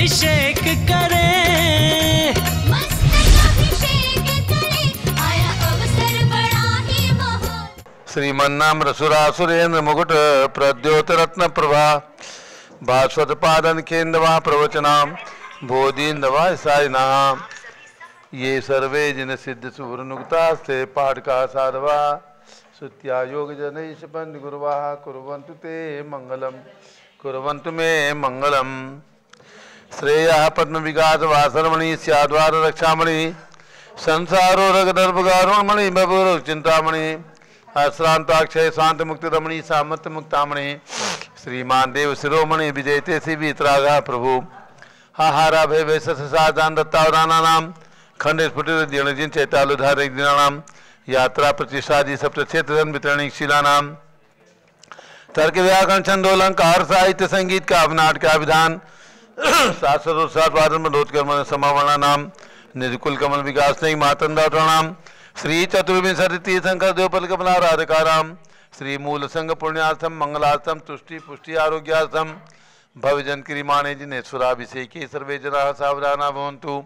अभिषेक करें, आया अवसर बड़ा ही महान। श्रीमन्नाम सुरेंद्र मुकुट प्रद्योत रत्न प्रभा भास्वत पादन केन्द्रवा प्रवचनाम बोधिन्दवा सायिनाम। ये सर्वे जिन सिद्ध सुवृनुक्तास्ते पाठका साधवा सुत्या योग जनैष पंच गुरुवा कुर्वन्तु ते मंगलम कुर्वन्तु मे मंगलम। श्रेयः पद्म विकास वासरमणि स्याद्वार रक्षामणि संसारो रगदर्भगारुणमणि बभुर चिंतामणि अश्रांताक्षय शांत मुक्त रमणि सामर्थ्य मुक्तामणि श्रीमान देव शिरोमणि विजयते सी वित्रागा प्रभु हाहारा भय वैस साधान दत्तावराना नाम खंड स्फुटित दीर्णजिन चैतालुधार दिनानाम यात्रा प्रतिष्ठादि सप्त क्षेत्र वितरणिक शिलानाम तर्क व्याकरण छंदोलंकार साहित्य संगीत का नाटक का विधान शास्त्रोत्साह वादन मनोत्कर्म समावरणा नाम निर्कुल कमल विकास नहीं मातंडाम श्री चतुर्विंशति तीर्थंकर देवपल कमला राधिकाराम श्री मूल संघ पुण्यार्थम मंगलार्थम तुष्टि पुष्टि आरोग्यार्थम भवजन क्रिमाणे जिनेश्वराभिषेके सर्वे जना सावधाना भवन्तु।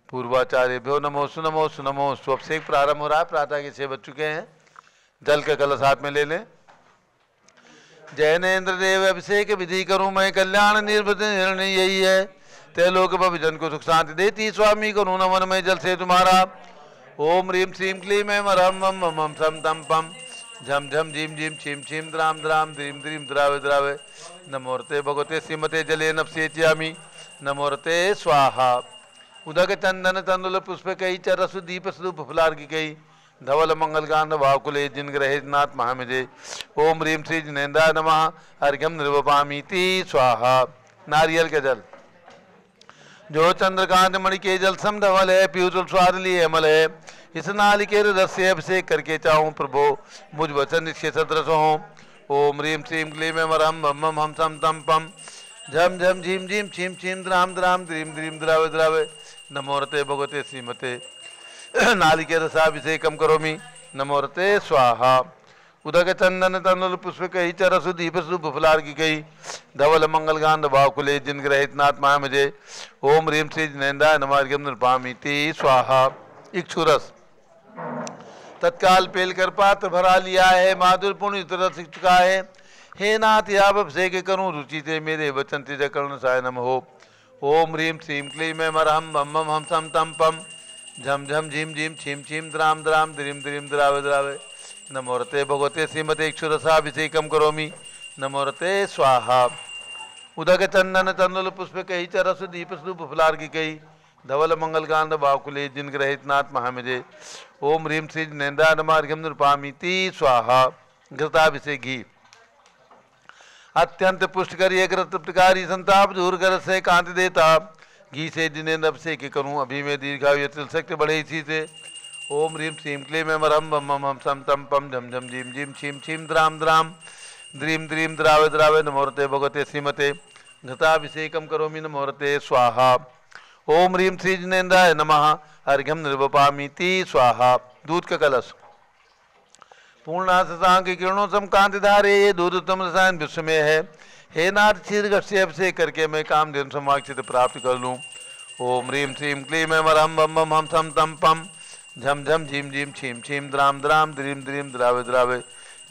पूर्वाचार्यभ्यो नमो सुनमो सुनमो। स्वभिषेक प्रारंभ हो रहा है, प्रातः के 6 बज चुके हैं। जल के कलश हाथ में ले लें। जैनेन्द्र देव अभिषेक विधि करूं मैं कल्याण निर्वृत निर्णय यही है ते लोक भविजन को सुख शांति देती स्वामी करूं नमन में जल से तुम्हारा। ओम ह्रीम श्रीम क्लीम ऐं मरहम मम मम सम तम पम झम झम झीम झीम छीम छीम द्राम द्राम द्रीम द्रीम द्रावे द्रावे नमोरते भगवते श्रीमते जले नपसेच्यामि नमोरते स्वाहा। उदक चंदन तंदुल पुष्प कई चरसु दीप स्वरूप फुलार की कई धवल मंगल गांध भावकुले जिन ग्रहे नाथ महामिजे। ओम ह्रीम श्री जिनेन्द्राय नमः अर्घ्यम निर्वपामीति स्वाहा। नारियल के जल जो चंद्रकांत मणि के जल सम धवल है पीयूष स्वाद लिए अमल है इस नालिके रस से अभिषेक करके चाहूँ प्रभो मुझ वचन निश्चय सदृश हो। ओम ह्रीम श्रीम क्लीम ऐं मरहम मम हम सम तम पम झम झम झीम झीम छीम छीम द्राम द्राम द्रीम द्रीम द्रावे द्रावे नमोरते भगवते श्रीमते नालिके रसाभिषेकम करोमि नमोरते स्वाहा। उदक चंदन तंदुल पुष्प कही चरसु दीप स्वरूप फुलार की कही धवल मंगल गांध भावकुले जिन ग्रहित नाथ महामजे। ओम ह्रीम श्री जिनेन्द्राय नमः अर्घ्यम निर्वपामीति स्वाहा। इक्षुरस तत्काल पेल कर पात्र भरा लिया है माधुर पुण्य रस चुका है। हे नाथ आप अभिषेक करूं रुचि से मेरे वचन तेज कर्ण सायनम हो। ओम ह्रीम श्रीम क्लीम ऐं मरहम मम हम सम तम पम झम झम झीम झीम छीम छीम द्राम द्राम द्रीम द्रीम द्रावे द्रावे नमोरते भगवते श्रीमते इक्षुरसाभिषेकम करोमि नमोरते स्वाहा। उदक चंदन तंदुल पुष्प कही चरसु दीप स्वरूप फुलार की कही धवल मंगल गांध भावकुले जिन ग्रहित नाथ महामिजे। ओम ह्रीम श्री जिनेन्द्राय नमः अर्घ्यम निर्वपामीति स्वाहा। घृताभिषेक घी अत्यंत पुष्ट करिए तृप्तकारी संताप दूर कर से कांति देता घी से जिनेन्द्र अभिषेक करूं अभी में दीर्घायु तिल शक्ति बढ़े इसी से। ओम ह्रीम श्रीम क्लीम ऐं मरहम मम हम सम तम पम झम झम झीम झीम छीम छीम द्राम द्राम द्रीम द्रीम द्रावे द्रावे नमोरते भगवते श्रीमते घृताभिषेकम करोमि नमोरते स्वाहा। ओम ह्रीम श्री जिनेन्द्राय नमः अर्घ्यम निर्वपामीति स्वाहा। दूध का कलश पूर्णाशांक किरणों सम कांति धारे ये दूध उत्तम रसायन विश्व में है। हे नाथ क्षीर से अभिषेक करके मैं काम दिन समाक्षित प्राप्त कर लूँ। ओम ह्रीम श्रीम क्लीम ऐं मरहम मम हम सम तम पम झम झम झीम झीम छीम छीम द्राम द्राम द्रीम द्रीम द्रावे द्रावे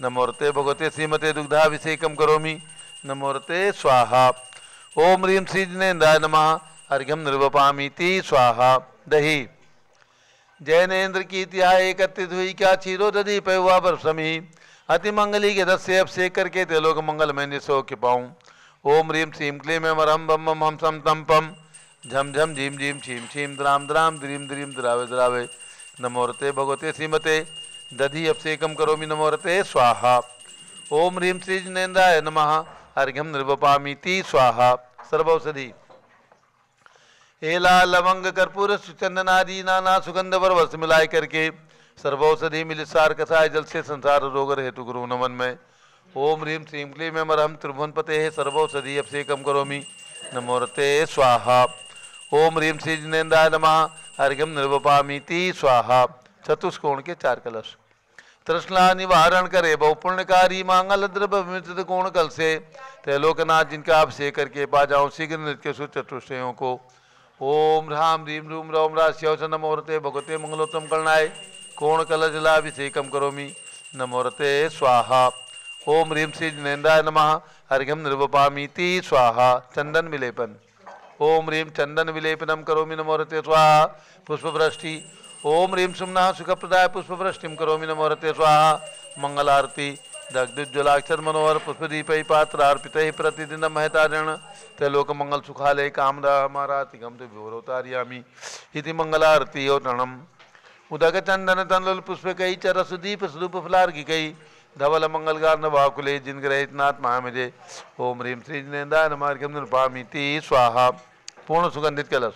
नमोरते भगवते श्रीमते दुग्धाभिषेकम करोमि नमोरते स्वाहा। ओम ह्रीम श्री जिनेन्द्राय नमः अर्घ्यम निर्वपामीति स्वाहा। दही जैनेन्द्र की त्याह एकत्रित हुई क्या क्षीरो दधी पयुआ बरसमी अति मंगली के रस से अभिषेक करके तेलोक मंगल में निसौख्य पाऊँ। ओम ह्रीम श्रीम क्लीम ऐं मरहम मम हम सम तम पम झम झम झीम झीम छीम छीम द्राम द्राम द्रीम द्रीम द्रावे द्रावे नमोरते भगवते श्रीमते दधि अभिषेकम करोमि नमोरते स्वाहा। ओम ह्रीम श्री जिनेन्द्राय नमः अर्घ्यम निर्वपामीति स्वाहा। सर्वौषधि एला लवंग कर्पूर चंदन आदि नाना सुगंध वर वस मिलाए करके सर्वौषधि मिलित सार कसाय जल से संसार रोग हेतु गुरु नमन में। ओम ह्रीम श्रीम क्लीम ऐं मरहम त्रिभुवन पते सर्वौषधि अभिषेकम करोमि नमोरते स्वाहा। ओम ह्रीम श्री जिनेन्द्राय नमः अर्घ्यम निर्वपामीति स्वाहा। चतुष्कोण के 4 कलश तृष्णा निवारण करे बहु पुण्यकारी मांगल द्रव्य कोण कल से त्रैलोकनाथ जिनका अभिषेक करके पा जाऊं शीघ्र नृत्य चतुष्टयों को। ओम ह्राम ह्रीम रूम रौम राश्यवच नमोरते भगवते मंगलोत्तम करणाय कोण कल जलाभिषेकम करोमि नमोरते स्वाहा। ओम ह्रीम श्री जिनेन्द्राय नमः अर्घ्यम निर्वपामीति स्वाहा। चंदन विलेपन। ओम ह्रीम चंदन विलेपनम करोमि नमोरते स्वाहा। पुष्पवृष्टि। ओम ह्रीम सुमना सुखप्रदाय पुष्पवृष्टिम करोमि नमोरते स्वाहा। मंगल आरती। दग्धुज्ज्वलाक्षर मनोहर पुष्पदीपै पात्रार्पितैः प्रतिदिनं महतारण त्रैलोक मंगल सुखालय कामरातिगम विवरोतार्यामि इति मंगलारती औतणम् उदक चंदन तनल पुष्पकै च रसदीप स्वरूप फलार्घिकै धवल मंगलगार नवाकुले जिनग्रहित नाथ महामिजे। ओम ह्रीम श्री जिनेन्द्राय नमः अर्घ्यं निर्वपामीति स्वाहा। पूर्ण सुगंधित कलश।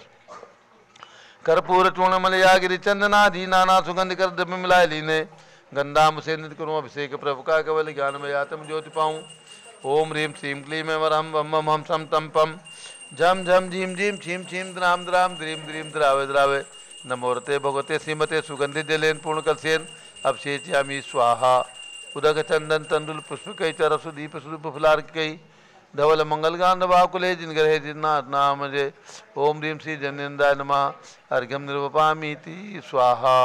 कर्पूर चूर्णमलया गिरि चंदनादि नाना सुगंध कर द्रव्य मिलाए लीने गंधाम से नित करूँ अभिषेक प्रभु का केवल ज्ञान में आत्म ज्योति पाऊँ। ओम ह्रीम श्रीम क्लीम हम वम मम हम सम तम पम झम झम झीम झीम छीम छीम द्राम द्राम द्रीम द्रीम द्रावे द्रावे नमोरते भगवते श्रीमते सुगंधित जलेन पूर्ण कलसेन अभिषेच्यामि स्वाहा। उदक चंदन तंडुल पुष्प कई चरसु दीप स्वरूप फुलार कई धवल मंगलगान वाकुले जिन ग्रहे जिन्नाथ नाम जे। ओम ह्रीम श्री जनेन्द्राय नमः अर्घ्यम निर्वपामीति स्वाहा।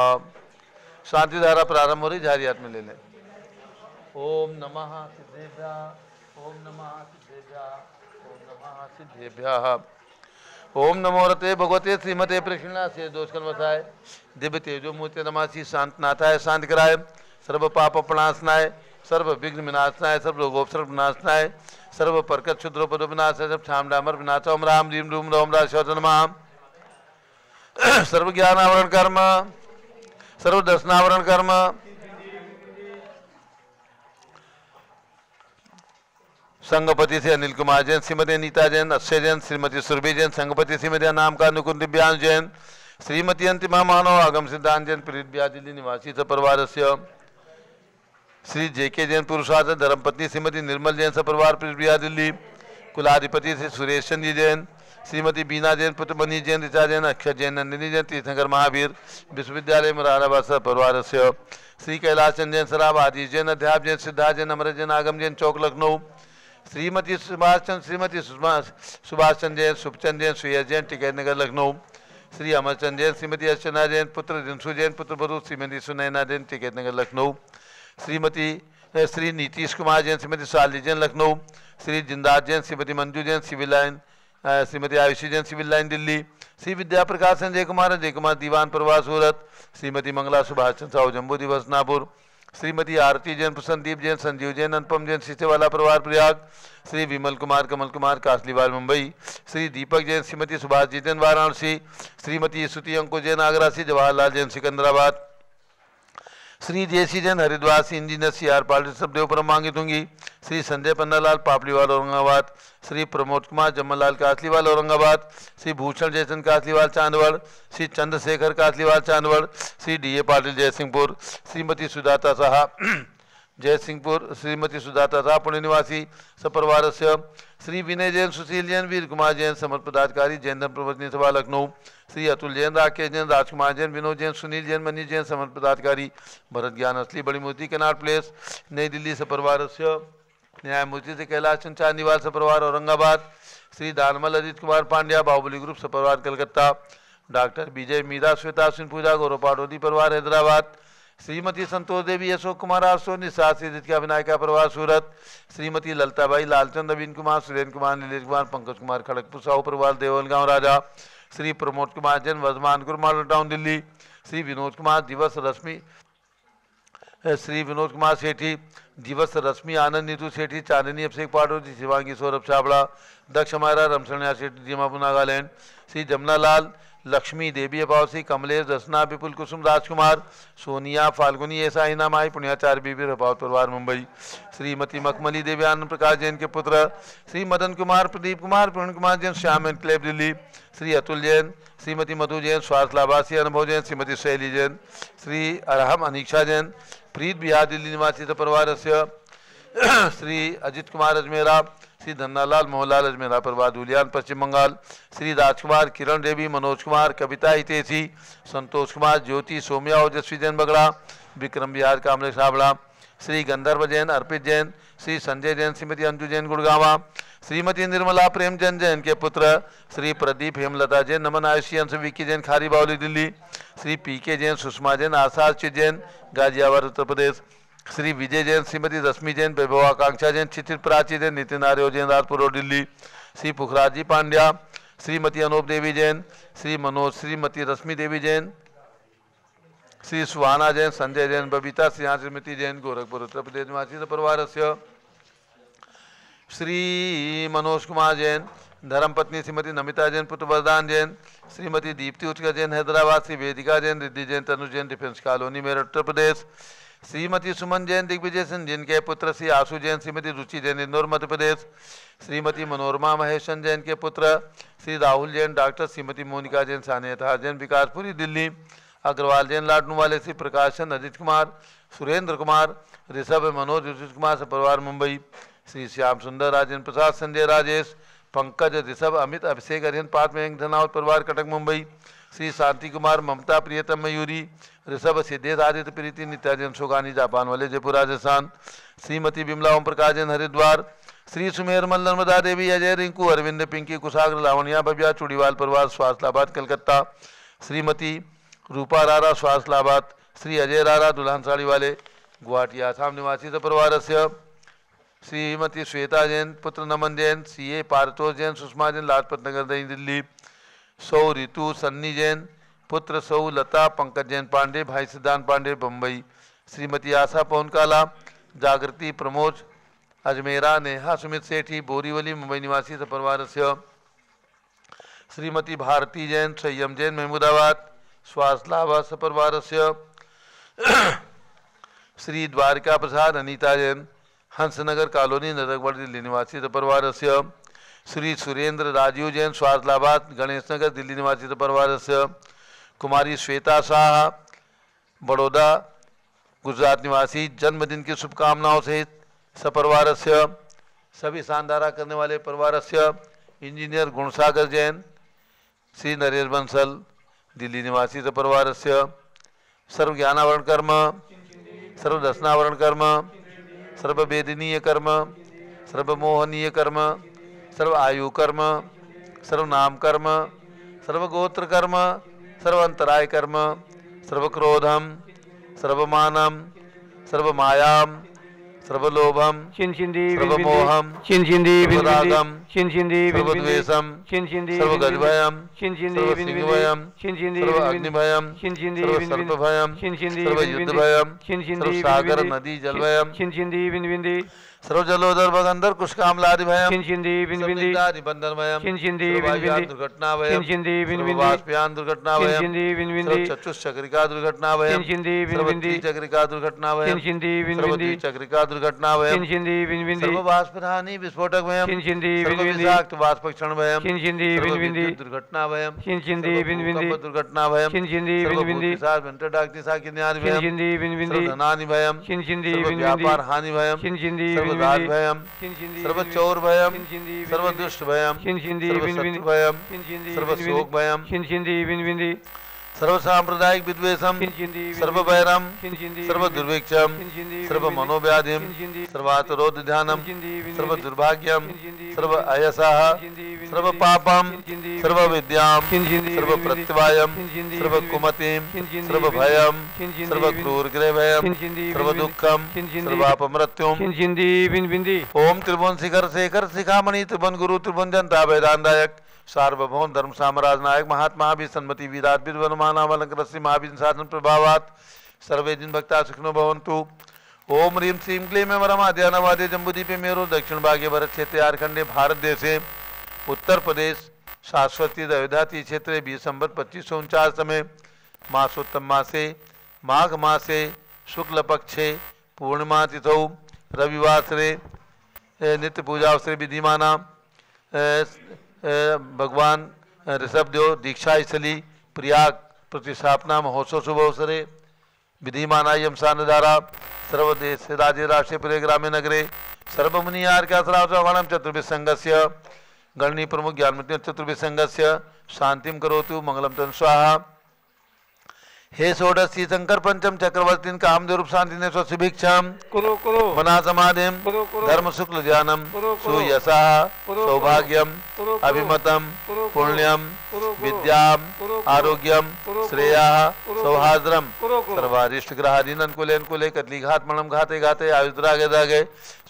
शांति धारा प्रारंभ हो रही, झारी हाथ में ले लें। ओम नमः सिद्धेभ्यः ओम नमः सिद्धेभ्यः ओम नमः सिद्धेभ्यः। ओम नमोरते भगवते श्रीमते प्रक्षिणा से दोष वसाय दिव्य तेजो मूर्ति नमासी शांतनाथाय शांत कराय सर्व पाप प्रणाशनाय सर्व विघ्न विनाशनाय सर्व रोगोपसर्ग विनाशनाय सर्व परकत क्षुद्रोपद विनाशाय सब छाम डामर विनाश। ओम राम रीम रूम रोम राशोच नमः। सर्व ज्ञान आवरण कर्म सर्व दर्शनावरण कर्म संगपति से अनिल कुमार जैन श्रीमती अनीता जैन अक्षय जैन श्रीमती सुरभि जैन संगपति श्रीमती नाम का नुकुंद दिव्यांश जैन श्रीमती अंतिमा मानव आगम सिद्धांत जैन प्रीत ब्याह दिल्ली निवासी सपरिवार श्री जेके जैन पुरुषार्थ धर्मपत्नी श्रीमती निर्मल जैन सपरिवार प्रीत ब्याह दिल्ली कुलाधिपति श्री सुरेश चंद्र जैन श्रीमती बीना जैन पुत्र मनीष जैन ऋचा जैन अक्षर जैन नंदिनी जैन तीर्थंकर महावीर विश्वविद्यालय मुरादाबाद परिवार श्री कैलाश चंद जैन सराब आदि जैन अध्याप जैन सिद्धार्थ जैन अमर जैन आगम जैन चौक लखनऊ श्रीमती सुभाष चंद श्रीमती सुभाष चंद जैन सुखचंद जैन सुयस जैन टिकैत नगर लखनऊ श्री अमरचंद जैन श्रीमती अर्चना जैन पुत्र रिंसू जैन पुत्र बरू Shrimati Sunaina Jain Tikait Nagar Lucknow Shrimati Shri Nitish Kumar Jain Shrimati Shali Jain Lucknow Shri Jindat Jain Shrimati Manju Jain civil line Shrimati Aayushi Jain civil line Delhi Shri Vidya Prakash Sanjay Kumar Diwan प्रवास सूरत श्रीमती मंगला सुभाष चंद्र साहू जम्बू दिवस नापुर श्रीमती आरती जैन प्रसन्नदीप जैन संजीव जैन अनुपम जैन सीसेवाला परिवार प्रयाग श्री विमल कुमार कमल कुमार कासलीवाल मुंबई श्री दीपक जैन श्रीमती सुभाष जी जैन वाराणसी श्रीमती स्तुति अंकुर जैन आगरा से जवाहरलाल जैन सिकंदराबाद श्री जयसी जैन हरिद्वार से इंजीनियर सी आर पाटिल सबदेव पर मांगी दूंगी श्री संजय पन्नालाल पापड़ीवाल औरंगाबाद श्री प्रमोद कुमार जमललाल कासलीवाल औरंगाबाद श्री भूषण जयचंद कासलीवाल चांदवड़ श्री चंद्रशेखर कासलीवाल चांदवड़ श्री डी ए पाटिल जयसिंहपुर श्रीमती सुजाता साहा जयसिंहपुर श्रीमती सुजाता साहा पुणे निवासी सपरिवार श्री विनय जैन सुशील जैन वीर कुमार जैन समर्थ पदाधिकारी जैन धर्म प्रवर्तनी सभा लखनऊ श्री अतुल जैन राकेश जैन राजकुमार जैन विनोद जैन सुनील जैन मनीष जैन समर्थ पदाधिकारी भरत ज्ञान असली बड़ी मूर्ति कनाट प्लेस नई दिल्ली सपरिवार न्यायमूर्ति से कैलाश चंद चांदीवाल सपरिवार औरंगाबाद श्री दानमल अजित कुमार पांड्या बाहुबली ग्रुप सपरिवार कलकत्ता डॉक्टर विजय मीरा श्वेता सिंह पूजा गौरव पाटोदी परिवार हैदराबाद श्रीमती संतोष देवी अशोक कुमार आसो निशाद का विनायका परिवार सूरत श्रीमती ललताबाई लालचंद अवीन कुमार सुरेंद्र कुमार नीलेश कुमार पंकज कुमार खड़गपुर साहू परिवार देवलगांव राजा श्री प्रमोद कुमार जैन वर्धमानपुर मॉडल टाउन दिल्ली श्री विनोद कुमार दिवस रश्मि श्री विनोद कुमार सेठी दिवस रश्मि आनंद नीतू सेठी चांदनी अभिषेक पाटोदी शिवांगी सौरभ छाबड़ा दक्ष मायरा रमशरणिया सेठी दीमापुर नागालैंड श्री जमुना लाल लक्ष्मी देवी अपावसी कमलेश रसना विपुल कुसुम राजकुमार सोनिया फाल्गुनी ऐसा इनाम आई पुण्याचार्य बीबी रपावत परिवार मुंबई श्रीमती मखमली देवी आनंद प्रकाश जैन के पुत्र श्री मदन कुमार प्रदीप कुमार पूर्ण कुमार जैन श्याम एंड क्लेब दिल्ली श्री अतुल जैन श्रीमती मधु जैन स्वास्थ्य लाभासी अनुभव जैन श्रीमती शैली जैन श्री अरहम अनीक्षा जैन प्रीत बिहार दिल्ली निवासी परिवार श्री अजित कुमार अजमेरा श्री धन्नालाल मोहनलाल अजमेरा परिवार धूलियान पश्चिम बंगाल श्री राजकुमार किरण देवी मनोज कुमार कविता हितेशी संतोष कुमार ज्योति सोम्या ओजस्वी जैन बगड़ा विक्रम विहार कामले साबड़ा, श्री गंधर्व जैन अर्पित जैन, श्री संजय जैन, श्रीमती अंजू जैन गुड़गावा, श्रीमती निर्मला प्रेमचंद जैन के पुत्र श्री प्रदीप हेमलता जैन नमन आयुषी अंश विक्की जैन खारी बावली दिल्ली, श्री पीके जैन, सुषमा जैन, आशा जैन गाजियाबाद उत्तर प्रदेश, श्री विजय जैन, श्रीमती रश्मि जैन, वैभवाकांक्षा जैन, चित्र प्राची जैन, नितिन आर्य जैन राजपुर रोड दिल्ली, श्री पुखराज जी पांड्या, श्रीमती अनूप देवी जैन, श्री मनोज, श्रीमती रश्मि देवी जैन, श्री सुहाना जैन, संजय जैन, बबीता सिंह, श्रीमती जैन गोरखपुर उत्तर प्रदेश निवासी परिवार से श्री मनोज कुमार जैन, धर्मपत्नी श्रीमती नमिता जैन, पुत्र वरदान जैन, श्रीमती दीप्ति उचका जैन हैदराबाद, श्री वेदिका जैन, रिद्धि जैन, तनु जैन डिफेंस कॉलोनी मेरठ उत्तर प्रदेश, श्रीमती सुमन जैन, दिग्विजय सिंह जिनके पुत्र श्री आशु जैन, श्रीमती रुचि जैन, इंदौर मध्य प्रदेश, श्रीमती मनोरमा महेशन जैन के पुत्र श्री राहुल जैन, डॉक्टर श्रीमती मोनिका जैन, सानिया जैन, विकासपुरी दिल्ली, अग्रवाल जैन लाडनू वाले, श्री प्रकाशन, अजित कुमार, सुरेंद्र कुमार, ऋषभ मनोज, ऋषित कुमार परिवार मुंबई, श्री श्याम सुंदर, राजेंद्र प्रसाद, संजय राजेश, पंकज, ऋषभ, अमित, अभिषेक, अरिहंत, पार्थ मयंक, धनावत परिवार कटक मुंबई, श्री शांति कुमार, ममता, प्रियतम, मयूरी, ऋषभ, सिद्धेश, आदित्य, प्रीति, नित्या जैन, सोगानी जापान वाले जयपुर राजस्थान, श्रीमती बिमला ओम प्रकाश जैन हरिद्वार, श्री सुमेर मल नर्मदा देवी, अजय, रिंकू, अरविंद, पिंकी, कुशाग्र, लावणिया, भव्या, चूड़ीवाल परिवार स्वास्थलाबाद कलकत्ता, श्रीमती रूपा रारा स्वास्थलाबाद, श्री अजय रारा दुल्हन साड़ी वाले गुवाहाटी आसाम निवासी परिवार से श्रीमती श्वेता जैन, पुत्र नमन जैन, सीए पारतोष जैन, सुषमा जैन, लाजपत नगर नई दिल्ली, सौ ऋतु सन्नी जैन, पुत्र सौ लता, पंकज जैन पांडे, भाई सिद्धांत पांडे बम्बई, श्रीमती आशा पौनकाला, जागृति, प्रमोद, अजमेरा, नेहा सुमित सेठी, बोरीवली मुंबई निवासी परिवार से श्रीमती भारती जैन, संयम जैन, महमूदाबाद स्वास्थलाबाद परिवार से श्री द्वारिका प्रसाद, अनीता जैन, हंसनगर कॉलोनी नरकगढ़ दिल्ली निवासी परिवार से श्री सुरेंद्र राजीव जैन, स्वास्थलाबाद गणेश नगर दिल्ली निवासी परिवार से कुमारी श्वेता शाह, बड़ौदा गुजरात निवासी, जन्मदिन की शुभकामनाओं सहित सपरिवार से सभी शानदारा करने वाले परिवार से इंजीनियर गुणसागर जैन, श्री नरेश बंसल दिल्ली निवासी परिवार से सर्व ज्ञानावरण कर्म, सर्व दर्शनावरण कर्म, सर्व वेदनीय कर्म, सर्व मोहनीय कर्म, सर्व आयु कर्म, सर्व नाम कर्म, सर्व गोत्र कर्म, सर्व अंतराय कर्म, सर्व क्रोधम, सर्व मानम, सर्व मायाम, सर्वलोभम, सर्वमोहम, सर्वरागम, सर्वद्वेषम, सर्वगजभयम, सर्वसिंहभयम, सर्वाग्निभयम, सर्वसर्पभयम, सर्वयुद्धभयम, सर्वसागर नदी जलभयम, सर्वजलोदर भगंधर कुशकामलादि भयम, सर्वनिदादि बंधनभयम, सर्ववायुयान दुर्घटनाभयम, सर्ववाष्पयान दुर्घटनाभयम, सर्वचक्षुश्चक्रिका दुर्घटनाभयम, सर्वद्विचक्रिका दुर्घटनाभयम, सर्वद्विचक्रिका दुर्घटनाभयम, सर्ववाष्पहानि विस्फोटकभयम, सर्वविषाक्त वाष्पक्षणभयम, सर्वविद्युत दुर्घटनाभयम, सर्वभूकंप दुर्घटनाभयम, सर्वभूतिसार वेंटडाग्निसाकिन्यादिभयम, सर्वधनानिभयम, सर्वव्यापार हानिभयम, सर्वदासभयम, सर्वचौरभयम, सर्वदुष्टभयम, सर्वशत्रुभयम, सर्वशोकभयम, सर्वसांप्रदायिक विद्वेषम, सर्ववैरम, सर्वदुर्भिक्षम, सर्वमनोव्याधिम, सर्वातरोध ध्यानम, सर्वदुर्भाग्यम, सर्वअयसः, सर्वपापम, सर्वविद्याम, सर्वप्रत्यवायम, सर्वकुमतिम, सर्वभयम, सर्वक्रूरगृहभयम, सर्वदुःखम, सर्वापमृत्युम। ओम त्रिभुवन शिखर शेखर शिखामणि त्रिभुवन गुरु त्रिभुवन जनता वेदांतायक सार्वभौम धर्म साम्राज्य नायक महात्मा भी सन्मति विदात विद्वनमानावलंकर श्री महावीर शासन प्रभावात सर्वे दिन भक्ता सुखिनो भवन्तु। ओम ह्रीं श्रीं क्लीं में वरमाद्यानवादे जम्बूद्वीपे मेरो दक्षिण भागे भरत क्षेत्रे झारखंडे भारत देशे उत्तर प्रदेश शाश्वती अयोध्याति क्षेत्रे 20 संवत 2549 समय मासोत्तम मासे माघ मासे शुक्ल पक्षे पूर्णिमा तिथौ रविवासरे नित्य पूजा अवसरे विधिमाना भगवान ऋषभदेव दीक्षा स्थली प्रयाग प्रतिष्ठापना महोत्सव शुभ अवसरे विधिमानायम सानधारा सर्वदेश राज्य राष्ट्रीय प्रिय ग्राम्य नगरे सर्वमुनि आर्यासरावणम चतुर्भिः संघस्य गणनी प्रमुख ज्ञानमती चतुर्भिः संघस्य शांतिम करोतु मंगलम तन स्वाहा। हे षोडशी शंकर पंचम चक्रवर्ती कामदेव रूप शांति ने स्वशिभिक्षाम कुरु कुरु मना समाधिम कुरु कुरु धर्म शुक्ल ज्ञानम कुरु कुरु सुयसा कुरु सौभाग्यम कुरु अभिमतम कुरु पुण्यम कुरु विद्याम कुरु आरोग्यम कुरु श्रेया कुरु सौहार्द्रम कुरु कुरु सर्वारिष्ट ग्रहाधीन अनुकूले अनुकूले कतली घात मणम घाते घाते आयुद्रागे दागे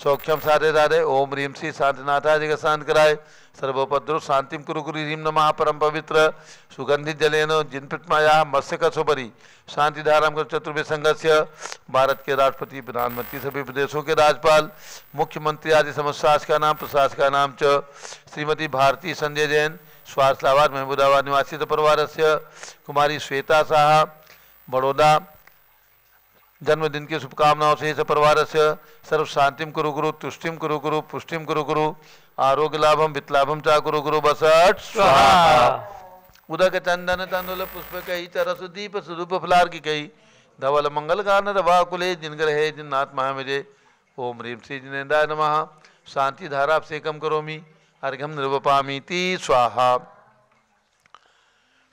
सौख्यम साधे दादे ओम ह्रीम श्री शांतिनाथा जगत शांत कराए सर्वोपद्रव शांतिम कुरु कुरु ह्रीम नमः परम पवित्र सुगंधित जलेन जिन प्रतिमाया मत्स्य कसोपरि शांति धाराम कर चतुर्भुज संघस्य भारत के राष्ट्रपति प्रधानमंत्री सभी प्रदेशों के राज्यपाल मुख्यमंत्री आदि समस्त शासका नाम प्रशासका नाम च श्रीमती भारती संजय जैन स्वास्थ्यलाबाद महमूदाबाद निवासी परिवार से कुमारी श्वेता साहा बड़ौदा जन्मदिन की शुभकामनाओं से इस परिवार से सर्व शांतिम कुरु गुरु तुष्टिम कुरु गुरु पुष्टिम कुरु गुरु आरोग्य लाभम वित्लाभम चा कुरु गुरु बसट स्वाहा उदक चंदन तंदुल पुष्प कही चरस दीप स्वरूप फलार की कही धवल मंगल गान रवा कुले जिनगर है जिन्नाथ महामिजे ओम ह्रीम श्री जिनेन्द्राय नमः शांति धारा अभिषेकम करोमि अर्घ्यम निर्वपामि ती स्वाहा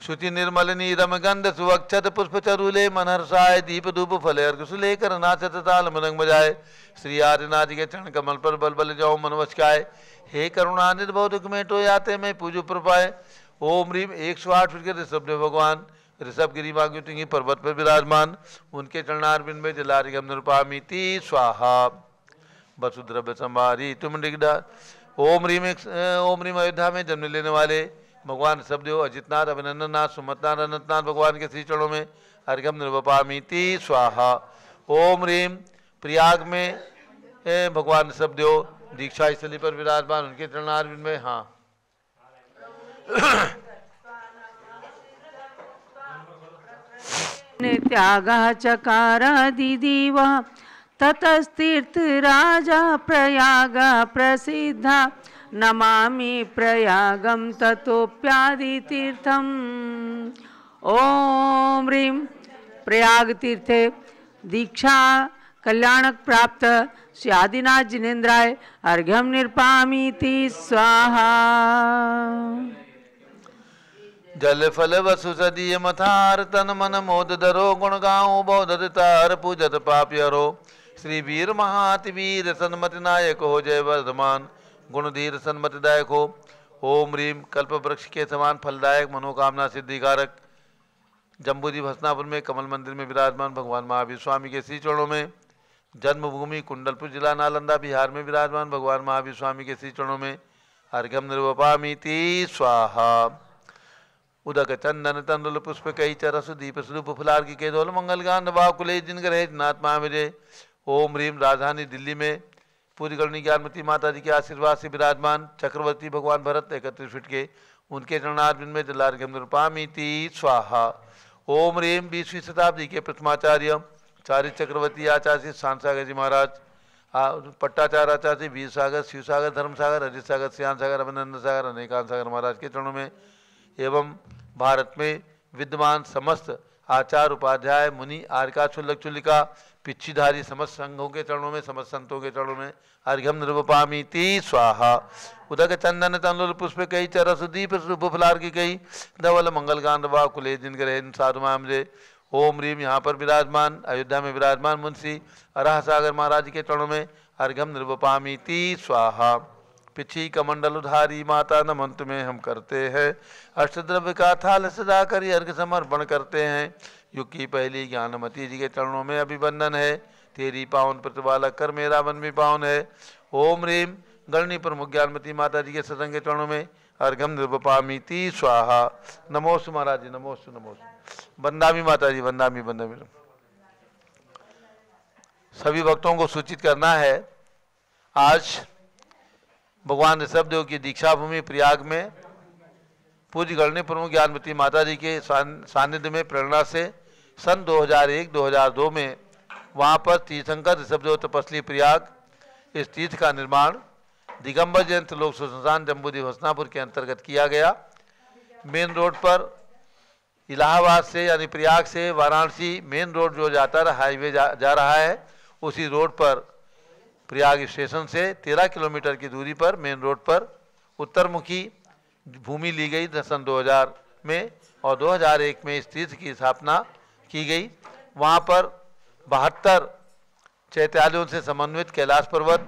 शुचि निर्मल नीरम गंध सुवक्षत पुष्प चरूले मनहर्षाय दीप धूप फले अर्घ सुलेकर नाचत ताल मृदंग बजाए श्री आर्यनाथ के चरण कमल पर बल बल जाओ मन वचकाय हे करुणा निर्भव दुख में टो आते मैं पूजो प्रपाए ओम ह्रीम 108 फीट के ऋषभदेव भगवान ऋषभ गिरी मांगी पर्वत पर विराजमान उनके चरणारविंद में जलार्घ्यम निरूपामि ती स्वाहा वसुद्रव्य संभारी तुम डिगडा ओम ह्रीम अयोध्या में जन्म लेने वाले भगवान ऋषभदेव अजितनाथ अभिनंदननाथ सुमतनाथ अनंतनाथ भगवान के श्री चरणों में अर्घ्यम निर्वपामि ती स्वाहा ओम ह्रीम प्रयाग में भगवान ऋषभदेव दीक्षा स्थली पर विराजमान उनके चरणारविंद में हाँ त्याग चकार दिदीव ततस्तीर्थ राजा प्रयाग प्रसिद्धा नमामि प्रयागम ततोप्यादि तीर्थम ओम ह्रीम प्रयाग तीर्थे दीक्षा कल्याणक प्राप्त श्री आदिनाथ जिनेन्द्राय अर्घ्यम निर्पामीति स्वाहा जल फल वसु सदीय मथार तन मन मोद धरो गुण गाओ बौद्ध तार पूजत पाप्यरो श्री वीर महाति वीर सन्मति नायक हो जय वर्धमान गुणधीर सन्मतिदायक हो ओम ह्रीम कल्प वृक्ष के समान फलदायक मनोकामना सिद्धिकारक जम्बूद्वीप हसनापुर में कमल मंदिर में विराजमान भगवान महावीर स्वामी के श्री चरणों में जन्मभूमि कुंडलपुर जिला नालंदा बिहार में विराजमान भगवान महावीर स्वामी के श्री चरणों में अर्घ्यम निर्वपामि ती स्वाहा उदक चंदन तंदुल पुष्प कई चरसु दीप स्वरूप फुलार की केदोल मंगल गान कुले जिनकर है नाथ महाविजय ओम ह्रीम राजधानी दिल्ली में पूरी गणनी ज्ञानमती माता जी के आशीर्वाद से विराजमान चक्रवर्ती भगवान भरत 31 फीट के उनके चरणारविंद में जलार्घ्यम निर्वपामि ती स्वाहा ओम ह्रीम 20वीं शताब्दी के प्रथमाचार्य चारित चक्रवर्ती आचार्य शांत सागर जी महाराज पट्टाचार्य आचार्य वीर सागर शिव सागर धर्म सागर अजित सागर श्याम सागर अभिनंदन सागर अनेकांत सागर महाराज के चरणों में एवं भारत में विद्यमान समस्त आचार्य उपाध्याय मुनि आर्का चुल्लक चुल्लिका पिच्छीधारी समस्त संघों के चरणों में समस्त संतों के चरणों में अर्घ्यम निर्वपामि ती स्वाहा उदक चंदन तंदुल पुष्प कई चरस दीप फलार की कई धवल मंगल गान वा कुले जिनकर साधु मामले ओम ह्रीम यहाँ पर विराजमान अयोध्या में विराजमान मुंशी अराह सागर महाराज के चरणों में अर्घ्यम निर्वपामि ती स्वाहा पिछी कमंडल उधारी माता नमन तुम्हें हम करते हैं अष्टद्रव्य का थाल सजा कर अर्घ समर्पण करते हैं युग की पहली ज्ञानमती जी के चरणों में अभिवंदन है तेरी पावन प्रतिपालक कर मेरा मन भी पावन है ओम ह्रीम गणनी प्रमुख ज्ञानमती माता जी के सत्संग के चरणों में अर्घ्यम निर्वपामि ती स्वाहा नमोस्तु महाराज जी नमोस्तु नमोस्तु वंदामी माता जी वंदामी वंदामी सभी भक्तों को सूचित करना है आज भगवान ऋषभदेव की दीक्षा भूमि प्रयाग में पूज्य गणनी प्रमुख ज्ञानमती माता जी के सानिध्य में प्रेरणा से सन 2001-2002 में वहाँ पर तीर्थंकर ऋषभदेव तपस्ली प्रयाग इस तीर्थ का निर्माण दिगंबर जयंत लोक संस्थान जम्बूद्वीप हसनापुर के अंतर्गत किया गया। मेन रोड पर इलाहाबाद से यानी प्रयाग से वाराणसी मेन रोड जो जाता है हाईवे जा रहा है उसी रोड पर प्रयाग स्टेशन से 13 किलोमीटर की दूरी पर मेन रोड पर उत्तरमुखी भूमि ली गई सन 2000 में और 2001 में इस तीर्थ की स्थापना की गई। वहाँ पर 72 चैत्यालयों से समन्वित कैलाश पर्वत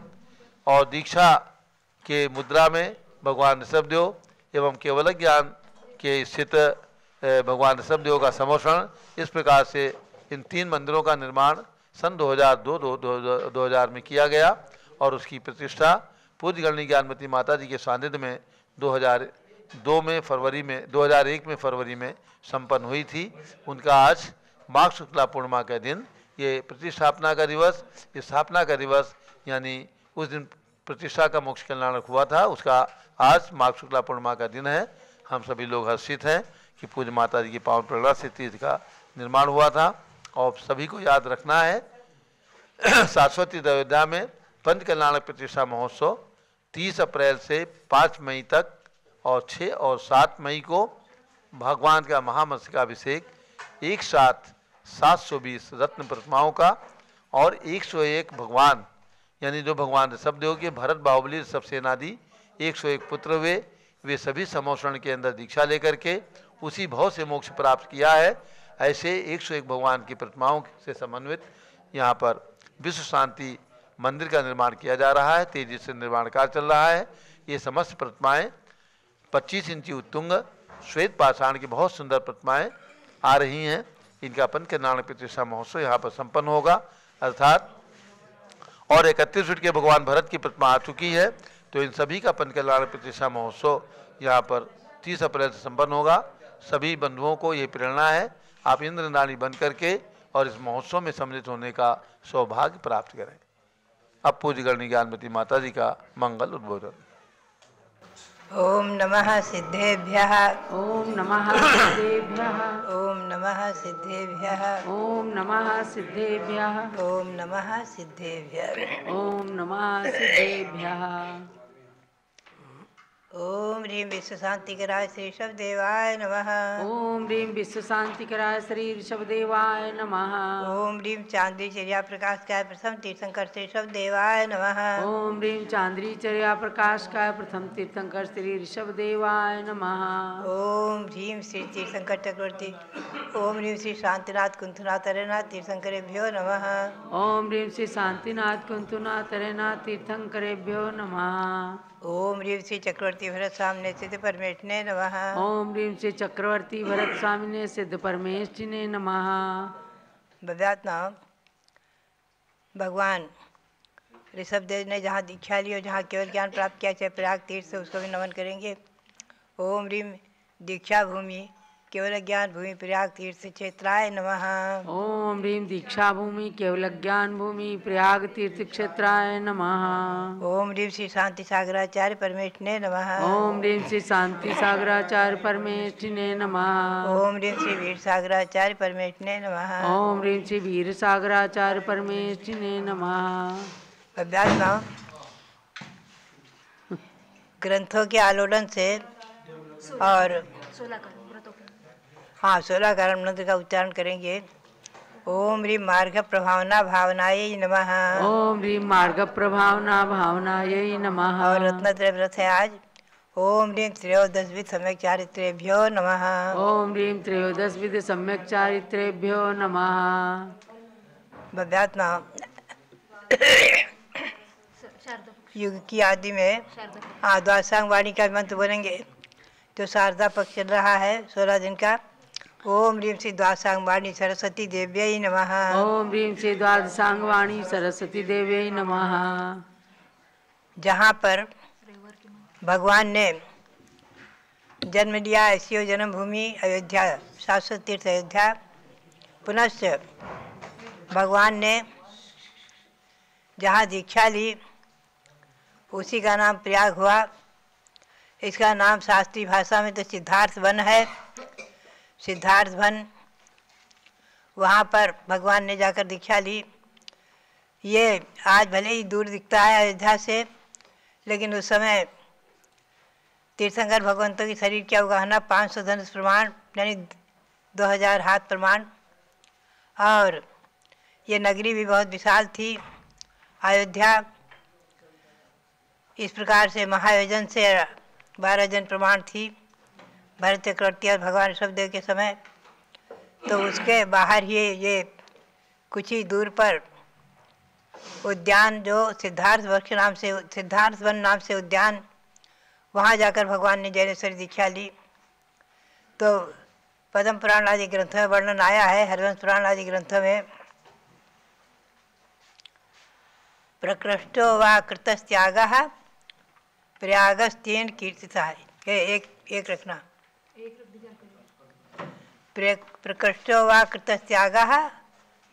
और दीक्षा के मुद्रा में भगवान ऋषभदेव एवं केवल ज्ञान के स्थित भगवान ऋषभदेव का समर्षण, इस प्रकार से इन 3 मंदिरों का निर्माण सन 2000 में किया गया और उसकी प्रतिष्ठा पूज्य गणनी ज्ञानमती माता जी के सानिध्य में 2001 में फरवरी में संपन्न हुई थी। उनका आज माघ शुक्ला पूर्णिमा का दिन, ये प्रतिष्ठापना का दिवस, ये स्थापना का दिवस यानी उस दिन प्रतिष्ठा का मोक्ष कल्याणक हुआ था, उसका आज माघ शुक्ला पूर्णिमा का दिन है। हम सभी लोग हर्षित हैं कि पूज्य माता जी की पावन प्रेरणा से तीर्थ का निर्माण हुआ था। और सभी को याद रखना है शाश्वती अयोध्या में पंच कल्याणक प्रतिष्ठा महोत्सव 30 अप्रैल से 5 मई तक और 6 और 7 मई को भगवान का महामस्तकाभिषेक एक साथ 720 रत्न प्रतिमाओं का और 101 भगवान यानी जो भगवान ऋषभदेव के भरत बाहुबली ऋषभ सेनादि 101 पुत्र हुए, वे सभी समोषण के अंदर दीक्षा लेकर के उसी भाव से मोक्ष प्राप्त किया है। ऐसे 101 भगवान की प्रतिमाओं से समन्वित यहाँ पर विश्व शांति मंदिर का निर्माण किया जा रहा है, तेजी से निर्माण कार्य चल रहा है। ये समस्त प्रतिमाएँ 25 इंची उत्तुंग श्वेत पाषाण की बहुत सुंदर प्रतिमाएँ आ रही हैं। इनका पंच कल्याण प्रतिष्ठा महोत्सव यहाँ पर संपन्न होगा अर्थात, और 31 फीट के भगवान भरत की प्रतिमा आ चुकी है। तो इन सभी का पंच कल्याण प्रतिष्ठा महोत्सव यहाँ पर 30 अप्रैल से संपन्न होगा। सभी बंधुओं को ये प्रेरणा है, आप इंद्रनारी बन करके और इस महोत्सव में सम्मिलित होने का सौभाग्य प्राप्त करें। अब पूज्य गणनी ज्ञानमती माता जी का मंगल उद्बोधन। ओम नमः सिद्धेभ्यः। ओम नमः सिद्धेभ्यः। ओम नमः सिद्धेभ्यः। ओम नमः सिद्धेभ्यः। ओम नमः सिद्धेभ्यः। ओम नमः सिद्धेभ्यः। ओम ह्रीं विश्व शांतिकराय श्री ऋषभदेवाय नमः। ओम ह्रीं विश्व शांतिकराय श्री ऋषभदेवाय नमः। ओम ह्रीं चांदी चर्या प्रकाशकाय प्रथम तीर्थंकर श्री ऋषभदेवाय नमः। ओम ह्रीं चांद्री चर्या प्रकाशकाय प्रथम तीर्थंकर श्री ऋषभदेवाय नमः। ओम ह्रीं श्री तीर्थंकर चक्रवर्ती ओम ह्रीं श्री शांतिनाथ कुंथनाथ अरेनाथ तीर्थंकरेभ्यो नमः। ओम ह्रीं श्री शांतिनाथ कुंतुनाथ अरेनाथ तीर्थंकरेभ्यो नमः। ओम ह्रीं श्री चक्रवर्ती भरत सामने सिद्ध परमेष्ठिने नमः। ओम ह्रीं श्री चक्रवर्ती भरत स्वामिने सिद्ध परमेष्ठिने नमः। बदात्मा भगवान ऋषभदेव ने जहाँ दीक्षा ली और जहाँ केवल ज्ञान प्राप्त किया, चाहे प्रयाग तीर्थ से, उसको भी नमन करेंगे। ओम ह्रीं दीक्षा भूमि केवल ज्ञान भूमि प्रयाग तीर्थ क्षेत्राय नमः। ओम ह्रीं दीक्षा भूमि केवल ज्ञान भूमि प्रयाग तीर्थ क्षेत्राय नमः। ओम ह्रीं श्री शांति सागराचार्य परमेष्ठिने नमः। ओम ह्रीं श्री शांति सागराचार्य परमेष्ठिने नमः। ओम ह्रीं श्री वीर सागराचार्य परमेष्ठिने नमः। ओम ह्रीं श्री वीर सागराचार्य परमेष्ठिने नमः। अभ्यास ग्रंथों के आलोड़न से और 16 कारण मंत्र का उच्चारण करेंगे। ओम ह्रीं मार्ग प्रभावना भावनायै नमः। ओम ह्रीं मार्ग प्रभावना भावनायै नमः। और रत्नत्रय व्रत है आज। ओम ह्रीं त्रयोदशविध सम्यक चारित्रेभ्यो नमः। ओम ह्रीं त्रयोदशविध सम्यक चारित्रेभ्यो नमः। बद्यात्मा युग की आदि में द्वादशांग वाणी का मंत्र बोलेंगे। तो शारदा पक्ष चल रहा है 16 दिन का। ओम ह्रीं श्री द्वादशांग वाणी सरस्वती देव्यै नमः। ओम ह्रीं श्री द्वादशांग वाणी सरस्वती देव्यै नमः। जहाँ पर भगवान ने जन्म लिया, ऐसी हो जन्मभूमि अयोध्या, शाश्वत तीर्थ अयोध्या। पुनश्च भगवान ने जहाँ दीक्षा ली उसी का नाम प्रयाग हुआ। इसका नाम शास्त्रीय भाषा में तो सिद्धार्थ वन है। सिद्धार्थ वन, वहाँ पर भगवान ने जाकर दीक्षा ली। ये आज भले ही दूर दिखता है अयोध्या से, लेकिन उस समय तीर्थंकर भगवंतों की शरीर की अवगाहना 500 धनुष प्रमाण यानी 2000 हाथ प्रमाण, और ये नगरी भी बहुत विशाल थी अयोध्या। इस प्रकार से महायोजन से 12 जन प्रमाण थी भरत चक्रवर्ती और भगवान ऋषभदेव के समय। तो उसके बाहर ही ये कुछ ही दूर पर उद्यान, जो सिद्धार्थ वन नाम से उद्यान, वहाँ जाकर भगवान ने जैनेश्वरी दीक्षा ली। तो पद्म पुराण आदि ग्रंथों में वर्णन आया है, हरिवंश पुराण आदि ग्रंथों में, प्रकृष्टो वा कृतस्त्यागः प्रयागस्तेन कीर्तितः। एक रखना, प्रकृष्टो वा कृतस्त्यागः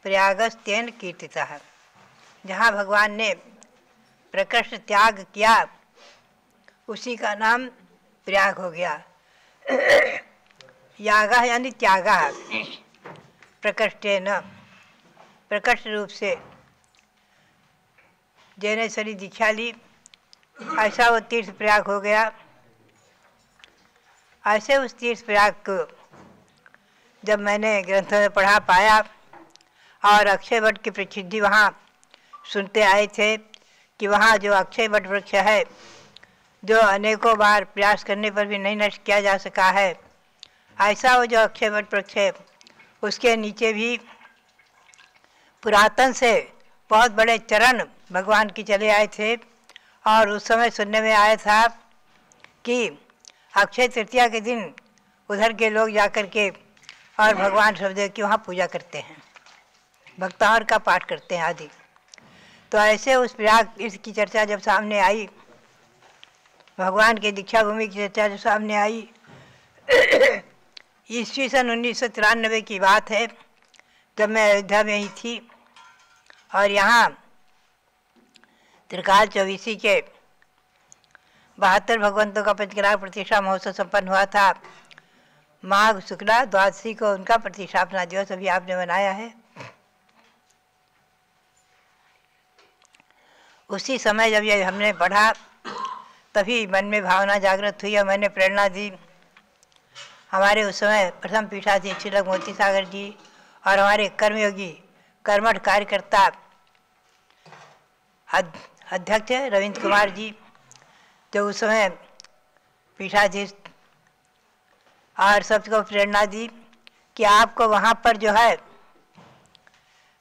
प्रयागस्तेन कीर्तितः। जहाँ भगवान ने प्रकृष्ट त्याग किया उसी का नाम प्रयाग हो गया। यागः यानी त्यागः, प्रकृष्टेन, प्रकृष्ट रूप से जैनेश्वरी दीक्षा ली, ऐसा वो तीर्थ प्रयाग हो गया। ऐसे उस तीर्थ प्रयाग को जब मैंने ग्रंथों में पढ़ा पाया और अक्षय वट की प्रसिद्धि वहाँ सुनते आए थे कि वहाँ जो अक्षय वट वृक्ष है, जो अनेकों बार प्रयास करने पर भी नहीं नष्ट किया जा सका है, ऐसा वो जो अक्षय वट वृक्ष है, उसके नीचे भी पुरातन से बहुत बड़े चरण भगवान की चले आए थे। और उस समय सुनने में आया था कि अक्षय तृतीया के दिन उधर के लोग जाकर के और भगवान शब्देव की वहाँ पूजा करते हैं, भक्तावर का पाठ करते हैं आदि। तो ऐसे उस प्रयाग इसकी चर्चा जब सामने आई, भगवान के दीक्षा भूमि की चर्चा जब सामने आई, ईस्वी सन 1993 की बात है, जब मैं अयोध्या में ही थी और यहाँ त्रिकाल चौबीसी के 72 भगवंतों का पंचकराग प्रतिष्ठा महोत्सव संपन्न हुआ था। माघ शुक्ला द्वादशी को उनका प्रतिष्ठापना दिवस अभी आपने मनाया है। उसी समय जब ये हमने पढ़ा तभी मन में भावना जागृत हुई और मैंने प्रेरणा दी। हमारे उस समय प्रथम पीठाधीश श्रील मोती सागर जी और हमारे कर्मयोगी कर्मठ कार्यकर्ता अध्यक्ष रविंद्र कुमार जी, जो उस समय पीठाधीश, और सबको प्रेरणा दी कि आपको वहाँ पर जो है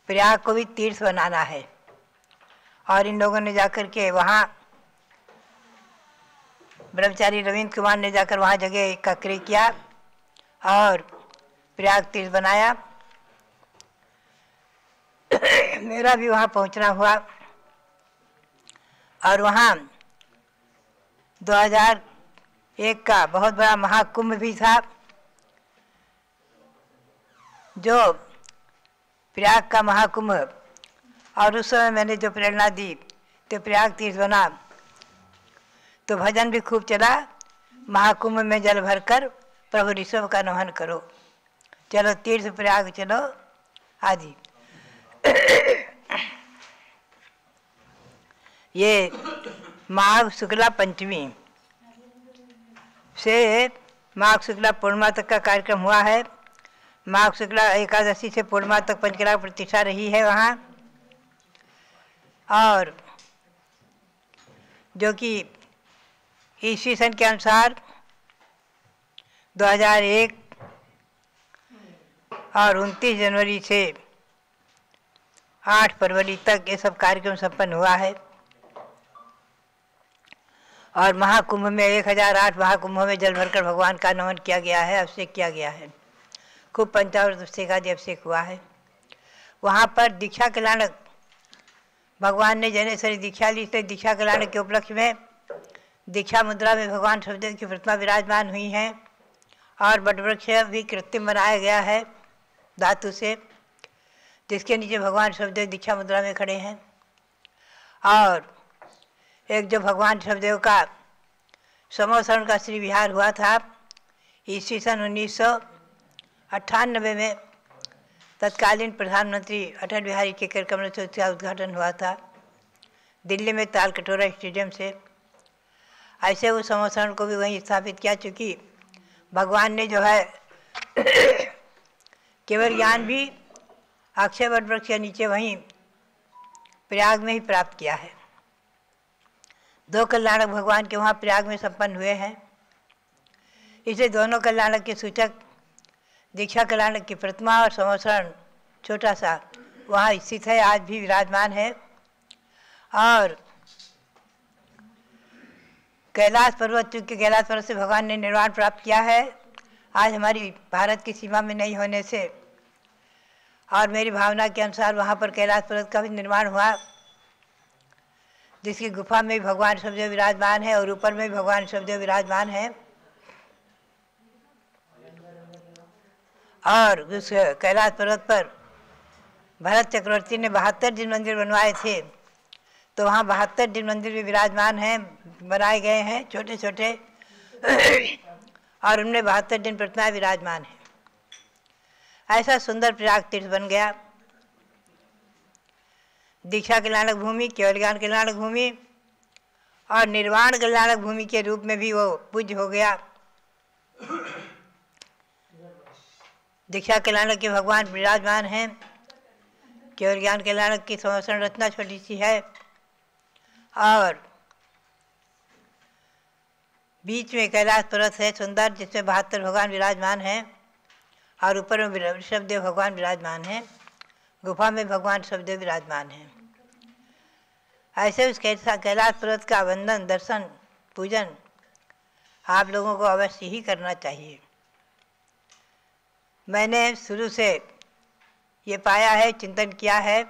प्रयाग को भी तीर्थ बनाना है। और इन लोगों ने जाकर के वहाँ, ब्रह्मचारी रविंद्र कुमार ने जाकर वहाँ जगह का क्रय किया और प्रयाग तीर्थ बनाया। मेरा भी वहाँ पहुँचना हुआ और वहाँ 2001 का बहुत बड़ा महाकुंभ भी था, जो प्रयाग का महाकुंभ। और उस समय मैंने जो प्रेरणा दी तो प्रयाग तीर्थ बना। तो भजन भी खूब चला, महाकुंभ में जल भरकर प्रभु ऋषभ का नमन करो, चलो तीर्थ प्रयाग चलो आदि। ये माघ शुक्ला पंचमी से माघ शुक्ला पूर्णिमा तक का कार्यक्रम हुआ है। माघ शुक्ला एकादशी से पूर्णिमा तक पंचकराग प्रतिष्ठा रही है वहाँ। और जो कि ईस्वी सन के अनुसार 2001 और 29 जनवरी से 8 फरवरी तक ये सब कार्यक्रम संपन्न हुआ है। और महाकुंभ में 1008 महाकुंभों में जल भरकर भगवान का नमन किया गया है, अभिषेक किया गया है, खूब पंचामृत अभिषेक आदि अभिषेक हुआ है। वहाँ पर दीक्षा कल्याणक भगवान ने जैनेश्वरी दीक्षा ली, तो दीक्षा कल्याणक के उपलक्ष्य में दीक्षा मुद्रा में भगवान शब्देव की प्रतिमा विराजमान हुई हैं। और वटवृक्ष भी कृत्रिम बनाया गया है धातु से, जिसके नीचे भगवान शब्देव दीक्षा मुद्रा में खड़े हैं। और एक जो भगवान शब्देव का समोसरण का श्री विहार हुआ था ईस्वी सन 1998 में, तत्कालीन प्रधानमंत्री अटल बिहारी के कार्यक्रम से उसका उद्घाटन हुआ था दिल्ली में तालकटोरा स्टेडियम से। ऐसे उस समोसरण को भी वहीं स्थापित किया, चूँकि भगवान ने जो है केवल ज्ञान भी अक्षय वट वृक्ष के नीचे वहीं प्रयाग में ही प्राप्त किया है। 2 कल्याणक भगवान के वहाँ प्रयाग में संपन्न हुए हैं। इसे दोनों कल्याणक के सूचक दीक्षा कल्याण की प्रतिमा और समोसरण छोटा सा वहाँ स्थित है, आज भी विराजमान है। और कैलाश पर्वत, चूँकि कैलाश पर्वत से भगवान ने निर्वाण प्राप्त किया है, आज हमारी भारत की सीमा में नहीं होने से और मेरी भावना के अनुसार वहाँ पर कैलाश पर्वत का भी निर्माण हुआ, जिसकी गुफा में भी भगवान सबदेव विराजमान है और ऊपर में भी भगवान सबदेव विराजमान है। और उस कैलाश पर्वत पर भरत चक्रवर्ती ने 72 जिन मंदिर बनवाए थे, तो वहाँ 72 जिन मंदिर भी विराजमान हैं, बनाए गए हैं छोटे छोटे और उनमें 72 जिन प्रतिमाएं विराजमान हैं। ऐसा सुंदर प्रयाग तीर्थ बन गया। दीक्षा कल्याणक भूमि, केवल ज्ञान कल्याणक भूमि और निर्वाण कल्याणक भूमि के रूप में भी वो पूज्य हो गया। दीक्षा कल्याणक के भगवान विराजमान हैं, केवल ज्ञान कल्याणक की समोसरण रचना छोटी सी है और बीच में कैलाश पर्वत है सुंदर, जिसमें 72 भगवान विराजमान हैं और ऊपर में ऋषभदेव भगवान विराजमान हैं, गुफा में भगवान ऋषभदेव विराजमान हैं। ऐसे उस कैलाश पर्वत का वंदन, दर्शन, पूजन आप लोगों को अवश्य ही करना चाहिए। मैंने शुरू से ये पाया है, चिंतन किया है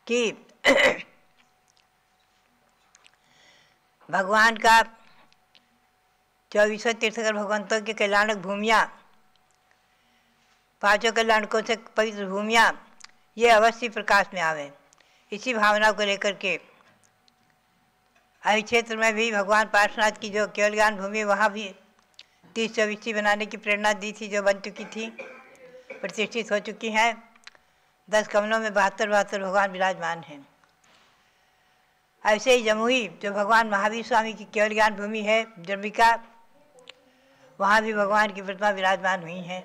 कि भगवान का 24 तीर्थंकर भगवंतों की कल्याणक भूमियाँ, 5 कल्याणकों से पवित्र भूमियाँ, ये अवश्य प्रकाश में आवे। इसी भावना को लेकर के अहि क्षेत्र में भी भगवान पार्श्वनाथ की जो केवल ज्ञान भूमि, वहाँ भी 30-24 बनाने की प्रेरणा दी थी, जो बन चुकी थी, प्रतिष्ठित हो चुकी हैं। 10 कमलों में 72 भगवान विराजमान हैं। ऐसे ही जमुई, जो भगवान महावीर स्वामी की केवल ज्ञान भूमि है, जम्बिका, वहाँ भी भगवान की प्रतिमा विराजमान हुई हैं।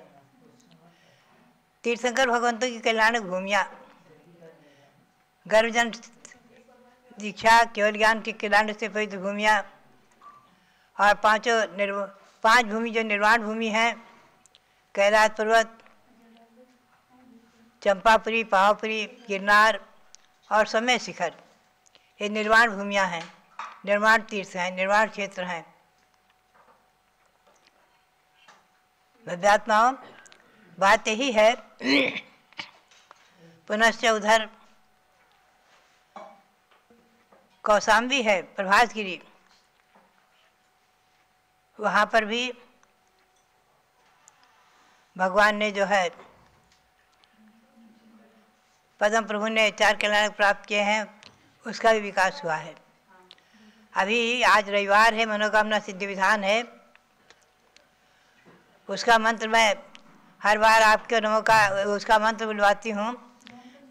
तीर्थंकर भगवंतों की कल्याणक भूमियाँ, गर्भजन दीक्षा केवल ज्ञान की कल्याण से पवित्र भूमियाँ और 5 भूमि जो निर्वाण भूमि है, कैलाश पर्वत, चंपापुरी, पावापुरी, गिरनार और समय शिखर, ये निर्वाण भूमियाँ हैं, निर्वाण तीर्थ हैं, निर्वाण क्षेत्र हैं। भव्यात्माओं, बात यही है। पुनश्च उधर कौशाम्बी है, प्रभासगिरी, वहाँ पर भी भगवान ने जो है पद्म प्रभु ने 4 कल्याणक प्राप्त किए हैं, उसका भी विकास हुआ है। अभी आज रविवार है, मनोकामना सिद्धि विधान है, उसका मंत्र मैं हर बार आपके नमो का उसका मंत्र बुलवाती हूँ।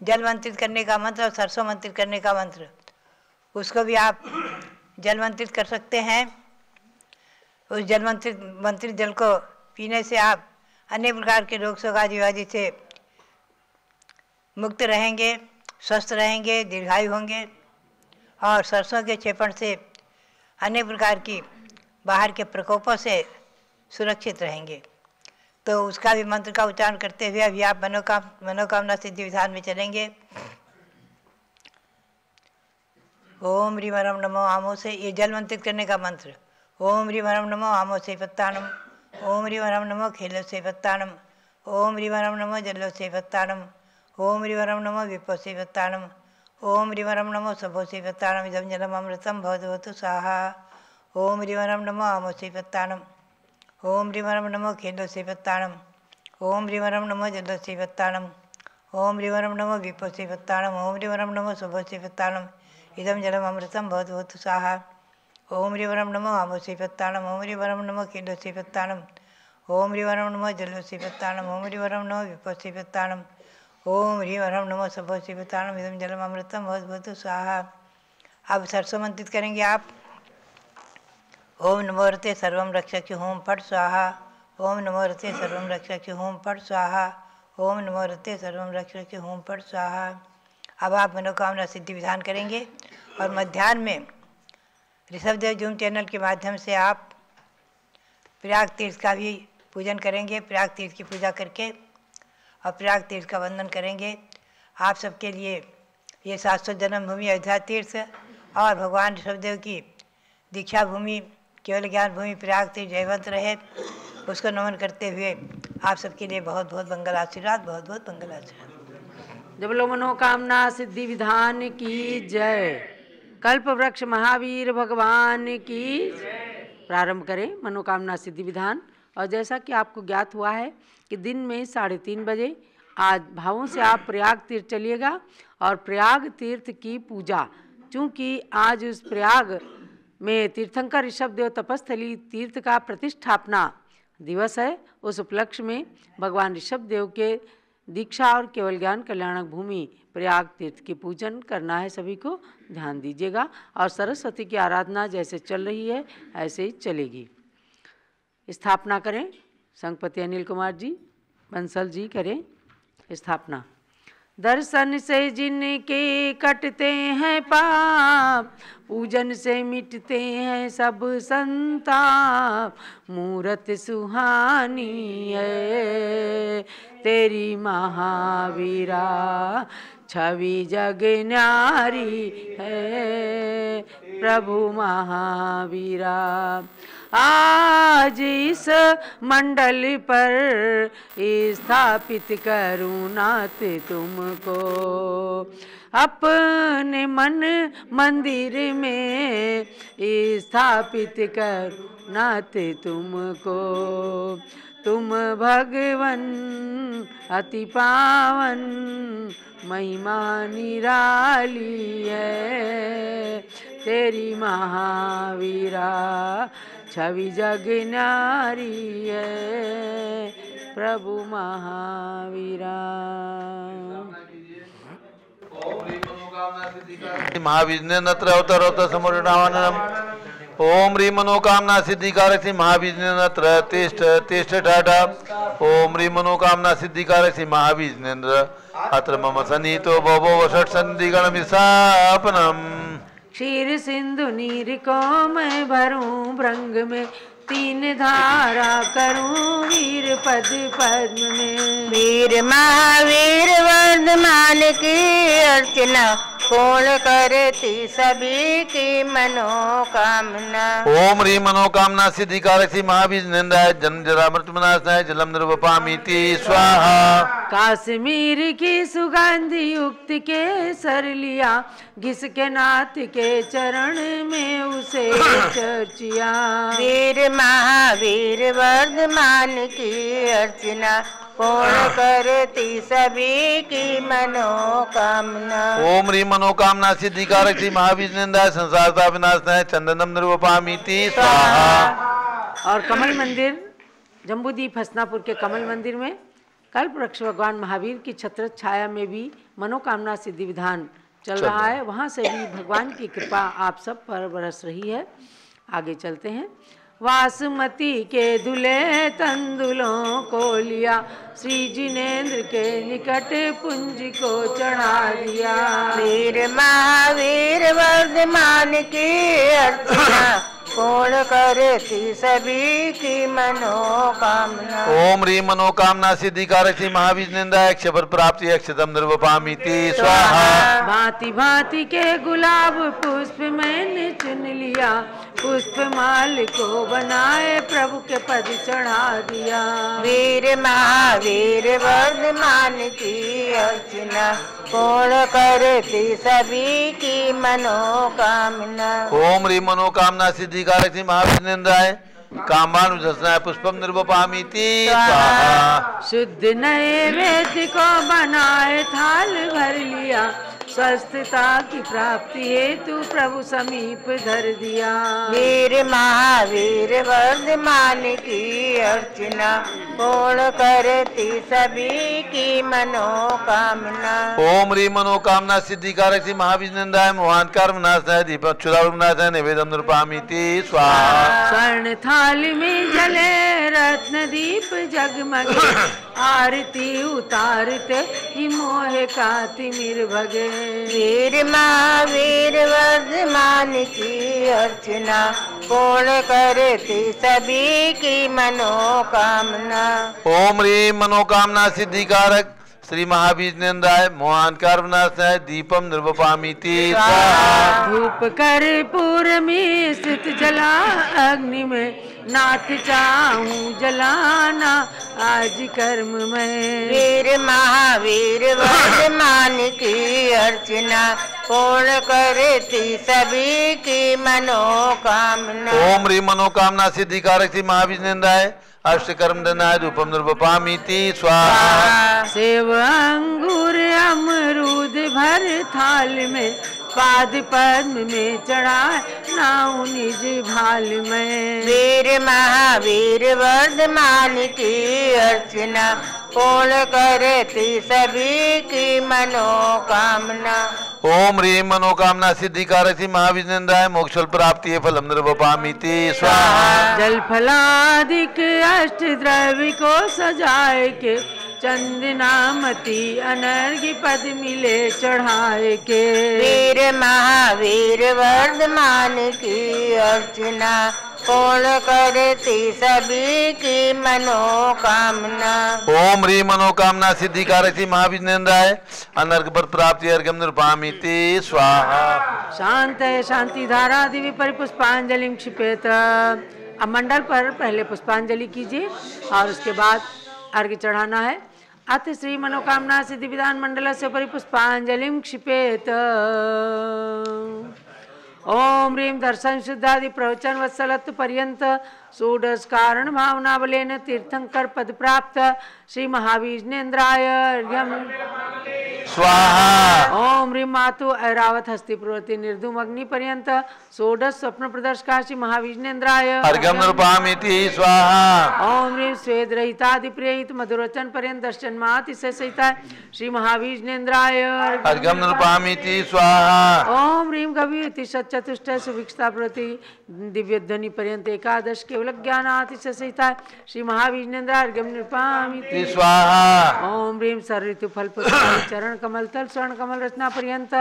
जल मंत्रित करने का मंत्र और सरसों मंत्रित करने का मंत्र, उसको भी आप जल मंत्रित कर सकते हैं। उस जल मंत्रित जल को पीने से आप अनेक प्रकार के रोग शोक आदि से मुक्त रहेंगे, स्वस्थ रहेंगे, दीर्घायु होंगे और सरसों के छेपण से अनेक प्रकार की बाहर के प्रकोपों से सुरक्षित रहेंगे। तो उसका भी मंत्र का उच्चारण करते हुए अभी आप मनोकामना सिद्धि विधान में चलेंगे। ओम ह्रीं हरम नमो आमो से, ये जल मंत्रित करने का मंत्र। ओम ह्रीं हरम नमो आमो से पत्तानम, ओम ह्रीं हरम नमो खेलो से पत्तानम, ओम ह्रीं हरम नमो जल्लो से पत्तानम, ओम ह्रीं हरम नमो विपो से पत्तानम, ओम ह्रीं हरम नमो सभो से पत्तानम, इदं जलम अमृतम भवतु स्वाहा। ओम ह्रीं हरम नमो आमो से पत्तानम, ओम ह्रीं हरम नमो खेलो से पत्तानम, ओम ह्रीं हरम नमो जल्लो से पत्तानम, ओम ह्रीं हरम नमो विपो से पत्तानम, ओम ह्रीं हरम नमो सभो से पत्तानम, इदं जलम अमृतम भवतु स्वाहा। ओम ह्रीं हरम नमो आमो से पत्तानम, ओम ह्रीं हरम नमो खेलो से पत्तानम, ओम ह्रीं हरम नमो जल्लो से पत्तानम, ओम ह्रीं हरम नमो विपो से पत्तानम, ओम ह्रीं हरम नमो सभो से पत्तानम, इदं जलम अमृतम भवतु स्वाहा। अब सरसों मंत्रित करेंगे आप। ओम नमो रते सर्वं रक्षक होम फट स्वाहा, ओम नमो रते सर्वं रक्षक होम फट स्वाहा, ओम नमो रते सर्वं रक्षक होम फट स्वाहा। अब आप मनोकामना सिद्धि विधान करेंगे और मध्याह्न में ऋषभदेव जूम चैनल के माध्यम से आप प्रयाग तीर्थ का भी पूजन करेंगे प्रयाग तीर्थ की पूजा करके और प्रयाग तीर्थ का वंदन करेंगे। आप सबके लिए ये 700 जन्मभूमि अयोध्या तीर्थ और भगवान ऋषभदेव की दीक्षा भूमि केवल ज्ञान भूमि प्रयाग तीर्थ जयवंत रहे, उसको नमन करते हुए आप सबके लिए बहुत बहुत मंगल आशीर्वाद, बहुत बहुत मंगल आशीर्वाद। जब लो मनोकामना सिद्धि विधान की जय। कल्प वृक्ष महावीर भगवान की प्रारंभ करें मनोकामना सिद्धि विधान। और जैसा कि आपको ज्ञात हुआ है कि दिन में 3:30 बजे आज भावों से आप प्रयाग तीर्थ चलिएगा और प्रयाग तीर्थ की पूजा, चूँकि आज उस प्रयाग में तीर्थंकर ऋषभदेव तपस्थली तीर्थ का प्रतिष्ठापना दिवस है, उस उपलक्ष्य में भगवान ऋषभदेव के दीक्षा और केवल ज्ञान कल्याणक भूमि प्रयाग तीर्थ की पूजन करना है। सभी को ध्यान दीजिएगा और सरस्वती की आराधना जैसे चल रही है ऐसे ही चलेगी। स्थापना करें संघपति अनिल कुमार जी, बंसल जी करें स्थापना। दर्शन से जिनके कटते हैं पाप, पूजन से मिटते हैं सब संताप, मूरत सुहानी है तेरी महावीरा, छवि जग न्यारी है प्रभु महावीरा। आज इस मंडल पर स्थापित करूँ नाथ तुमको, अपने मन मंदिर में स्थापित करूँ नाथ तुमको। तुम भगवन अति पावन, महिमा निराली है तेरी महावीरा, छवि जग नारी है प्रभु महावीरा। महावीर ने नत्र अवतर अवतर समोरणावनम। ओम ह्रीं मनोकामना सिद्धिकारक श्री महावीर ने नत्र तिष्ठ तिष्ठ ठाठा। ओम ह्रीं मनोकामना सिद्धिकारक श्री महावीर नेन्द्र अत्र मम सन्निहितो भवो वषट् सन्धिगण विशापनम। क्षीर सिंधु नीर को मैं भरूं भृंग में, 3 धारा करूं वीर पद पद्म में। वीर महावीर वर्धमान की अर्चना, पूर्ण करती सभी की मनोकामना। ओम ह्रीं मनोकामना सिद्धिकारक श्री महावीर नेन्द्राय जन्म जरा मृत्यु विनाशाय जलम निर्वपामीति स्वाहा। काश्मीर की सुगंध युक्त के सर लिया, घिस के नाथ के चरण में उसे चर्चिया। वीर महावीर वर्धमान की अर्चना, पूर्ण करती सभी की मनोकामना। ओम ह्रीं मनोकामना सिद्धिकारक श्री महावीर नेन्द्राय संसारता विनाशाय चंदनम निर्वपामीति स्वाहा। और कमल मंदिर जम्बूद्वीप हसनापुर के कमल मंदिर में कल्प वृक्ष भगवान महावीर की छत्र छाया में भी मनोकामना सिद्धि विधान चल रहा है। वहाँ से भी भगवान की कृपा आप सब पर बरस रही है। आगे चलते हैं। वासुमती के दुले तंदुलों को लिया, श्री जिनेन्द्र के निकट पुंज को चढ़ा दिया। वीर महावीर वर्धमान की अर्चना, पूर्ण करती सभी की मनोकामना। ओम ह्रीं मनोकामना सिद्धिकारक श्री महावीर नेन्द्राय क्षपर प्राप्ति अक्षतम निर्वपामीति स्वाहा। भांति भांति के गुलाब पुष्प मैंने चुन लिया, पुष्प माल को बनाए प्रभु के पद चढ़ा दिया। वीर महावीर वर्धमान की अर्चना, पूर्ण करती सभी की मनोकामना। ओम ह्रीं मनोकामना सिद्धिकारक श्री महावीर नेन्द्राय कामानुजस्नाय पुष्पम निर्वपामीति स्वाहा। शुद्ध नैवेद्य को बनाए थाल भर लिया, स्वस्थता की प्राप्ति हेतु प्रभु समीप धर दिया। वीर महावीर वर्धमान की अर्चना, पूर्ण करती सभी की मनोकामना। ओम ह्रीं मनोकामना सिद्धिकारक श्री महावीर नेन्द्राय मोहांकार विनाशाय दीपक क्षुरावृत विनाशाय निवेदन निर्वपामीति स्वाहा। स्वर्ण थाली में जले रत्न दीप जगमगे, आरती उतारते ही मोह का तिमिर भगे। वीर महावीर वर्धमान की अर्चना, पूर्ण करती सभी की मनोकामना। ओम ह्रीं मनोकामना सिद्धिकारक श्री महावीरेंद्राय मोहानकार विनाशाय दीपम निर्वपामीति स्वाहा। धूप कर्पूर में स्थित जला अग्नि में नाथ चाहूं जलाना आज कर्म में। वीर महावीर वर्धमान की अर्चना पूर्ण करती सभी की मनोकामना। ओम ह्रीं मनोकामना सिद्धिकारक श्री महावीरेंद्राय अष्टकर्म दनाय रूपम निर्वपामीति स्वाहा। सेव अंगूर अमरूद भर थाल में पाद पद्म में चढ़ाए नाउ निज भाल में। वीर महावीर वर्धमान की अर्चना पूर्ण करती सभी की मनोकामना। ओम ह्रीं मनोकामना सिद्धिकारक श्री महावीरेंद्राय मोक्षफल प्राप्ति फलम निर्वपामीति स्वाहा। जल फलादिक अष्ट द्रव्य को सजाए के चंदनामती अनर्घ्य पद मिले चढ़ाए के। वीर महावीर वर्धमान की अर्चना पूर्ण करती सभी की मनोकामना। ओम ह्रीं मनोकामना सिद्धिकारक श्री महावीरेंद्राय अनर्घ पद प्राप्ति अर्घ्यम निर्वपामीति स्वाहा। शांत है शांति धारा दिव्य परिपुष्पांजलि क्षिपेत। अब मंडल पर पहले पुष्पांजलि कीजिए और उसके बाद अर्घ्य चढ़ाना है। अथ श्री मनोकामना सिद्धि विधान मंडल से परिपुष्पांजलि क्षिपेत। ओम ह्रीं दर्शन शुद्धादि प्रवचन वत्सलत्व पर्यंत षोडश कारण भावना बलेन तीर्थंकर पद प्राप्त श्री महावीरेंद्राय अर्घ्यम स्वाहा। ओम ह्रीं मातु ऐरावत हस्ति प्रवृत्ति निर्धूम अग्नि पर्यंत षोडश स्वप्न प्रदर्शका श्री महावीरेंद्राय अर्घ्यम निर्वपामीति स्वाहा। ओम ह्रीं स्वेद रहितादि प्रियहित मधुरचन पर्यंत दर्शन माति से सहिता श्री महावीरेंद्राय अर्घ्यम निर्वपामीति स्वाहा। ओम ह्रीं गभीर चतुष्ट सुभिक्षता प्रति दिव्य ध्वनि पर्यंत एकादश केवल ज्ञानाति से सहिता श्री महावीरेंद्राय अर्घ्यम निर्वपामीति स्वाहा। ओम ह्रीं सर्ऋतु फल चरण कमल तल स्वर्ण कमल रचना पर्यंत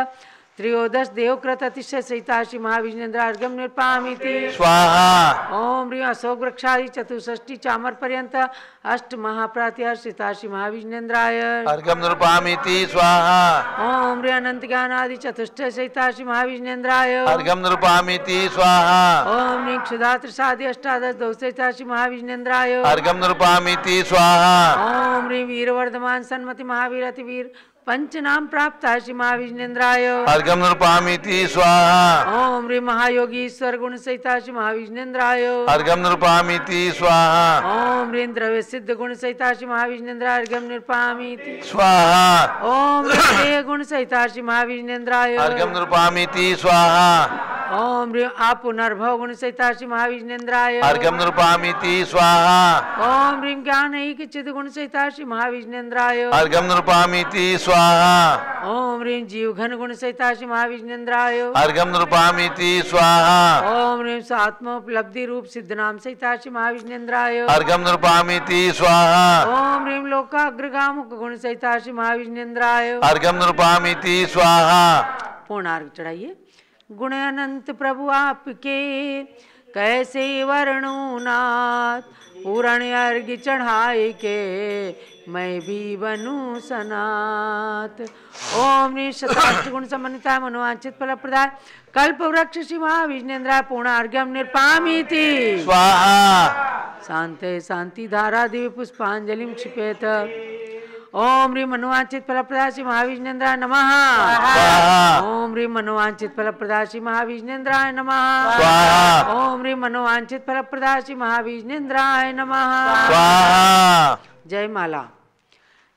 त्रयोदश देवकृत अतिशय सहिता श्री महावीरेंद्राय अर्घ्यम निर्वपामीति स्वाहा। ओम ह्रीं अशोक वृक्षादि चतुष्षष्टि चामर पर्यंत अष्ट महाप्रातिहर्षिता श्री महावीरेंद्राय अर्घ्यम निर्वपामीति स्वाहा। ओम ह्रीं अनंत ज्ञानादि चतुष्ट सहिता श्री महावीरेंद्राय अर्घ्यम निर्वपामीति स्वाहा। ओम ह्रीं क्षुधा त्रिषादि अष्टादश दौसहिता श्री महावीरेंद्राय अर्घ्यम निर्वपामीति स्वाहा। ओम ह्रीं वीरवर्धमान सन्मति महावीर अतिवीर पंच नाम प्राप्त श्री महावीरेंद्राय अर्घ्यम निर्वपामीति स्वाहा। ओम ह्रीं महायोगी ईश्वर गुण सहिता श्री महावीरेंद्राय अर्घ्यम निर्वपामीति स्वाहा। ओम ह्रीं द्रव्य सिद्ध गुण सहिता श्री महावीरेंद्राय अर्घ्यम निर्वपामीति स्वाहा। ओम ह्रीं देह गुण सहिता श्री महावीरेंद्राय अर्घ्यम निर्वपामीति स्वाहा। ओम ह्रीं आप पुनर्भव गुण सहिता श्री महावीरेंद्राय अर्घ्यम निर्वपामीति स्वाहा। ओम ह्रीं ज्ञान ऐक चिद गुण सहिता श्री महावीरेंद्राय अर्घ्यम निर्वपामीति स्वाहा। ओम ह्रीं जीव घन गुण सहिता श्री महावीरेंद्राय अर्घ्यम निर्वपामीति स्वाहा। ओम ह्रीं आत्मोपलब्धि रूप सिद्ध नाम सहिता श्री महावीरेंद्राय अर्घ्यम निर्वपामीति स्वाहा। ओम ह्रीं लोकाग्रगामुक गुण सहिता श्री महावीरेंद्राय अर्घ्यम निर्वपामीति स्वाहा। पूर्णार्घ चढ़ाइए। गुण अनंत प्रभु आपके कैसे वर्णूं नाथ पूर्ण अर्घ्य चढ़ाए के मैं भी बनूं सनात। ओम ह्रीं शताष्ट गुण समन्विताय मनोवांछित फल प्रदाय कल्प वृक्ष श्री महावीरेंद्राय पूर्ण अर्घ्यम निर्वपामीति स्वाहा। शांते शांति धारा दिव्य पुष्पांजलि क्षिपेत। ओम ह्रीं मनोवांछित फल प्रदाय श्री महावीरेंद्राय नमः। स्वाहा। ओम ह्रीं मनोवांछित फल प्रदाय श्री महावीरेंद्राय नमः। स्वाहा। ओम ह्रीं मनोवांछित फल प्रदाय श्री महावीरेंद्राय नमः। स्वाहा। जय माला।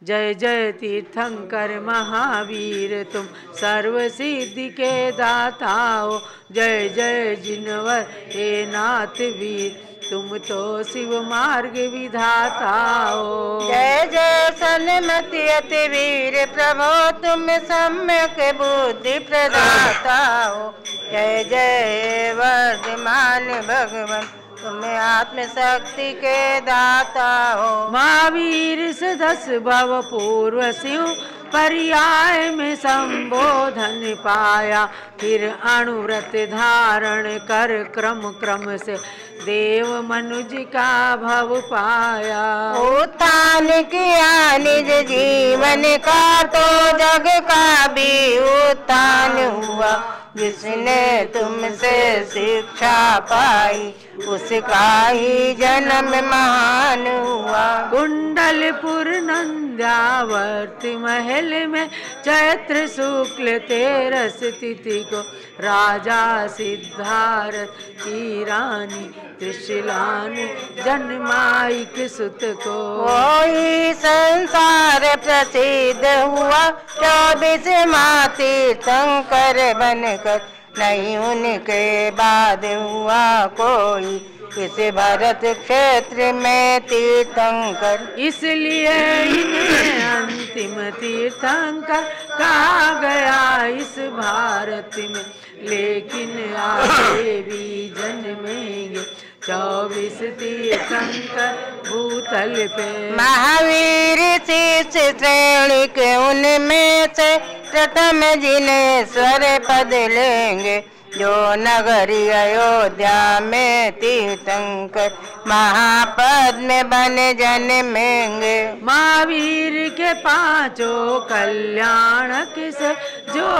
जय जय तीर्थंकर महावीर तुम सर्व सिद्धि के दाता हो। जय जय जिनवर हे नाथ वीर तुम तो शिव मार्ग विधाता हो। जय जय सन्मति अति वीर प्रभो तुम सम्यक बुद्धि प्रदाता हो। जय जय वर्धमान भगवान तुम आत्म शक्ति के दाता हो। महावीर सदस भव पूर्व शिव पर्याय में संबोधन पाया, फिर अणुव्रत धारण कर क्रम क्रम से देव मनुज का भव पाया। उत्थान किया निज जीवन का तो जग का भी उत्थान हुआ, जिसने तुमसे शिक्षा पाई उसका ही जन्म महान हुआ। कुंडलपुर नंद्यावर्ती महल में चैत्र शुक्ल 13 तिथि को राजा सिद्धार्थ की रानी त्रिशला ने जन्माई सुत को। वही संसार प्रसिद्ध हुआ 24 माह तीर्थंकर बनकर, नहीं उनके बाद हुआ कोई इस भरत क्षेत्र में तीर्थंकर। इसलिए इन्हें अंतिम तीर्थंकर कहा गया इस भारत में, लेकिन आगे भी जन्मेंगे 24 तीर्थंकर भूतल पे। महावीर शीर्ष श्रेणी के उनमें से प्रथम जिन्हें स्वर पद लेंगे, जो नगरी अयोध्या में तीर्थंकर महापद में बन जन्मेंगे। महावीर के 5 कल्याणक से जो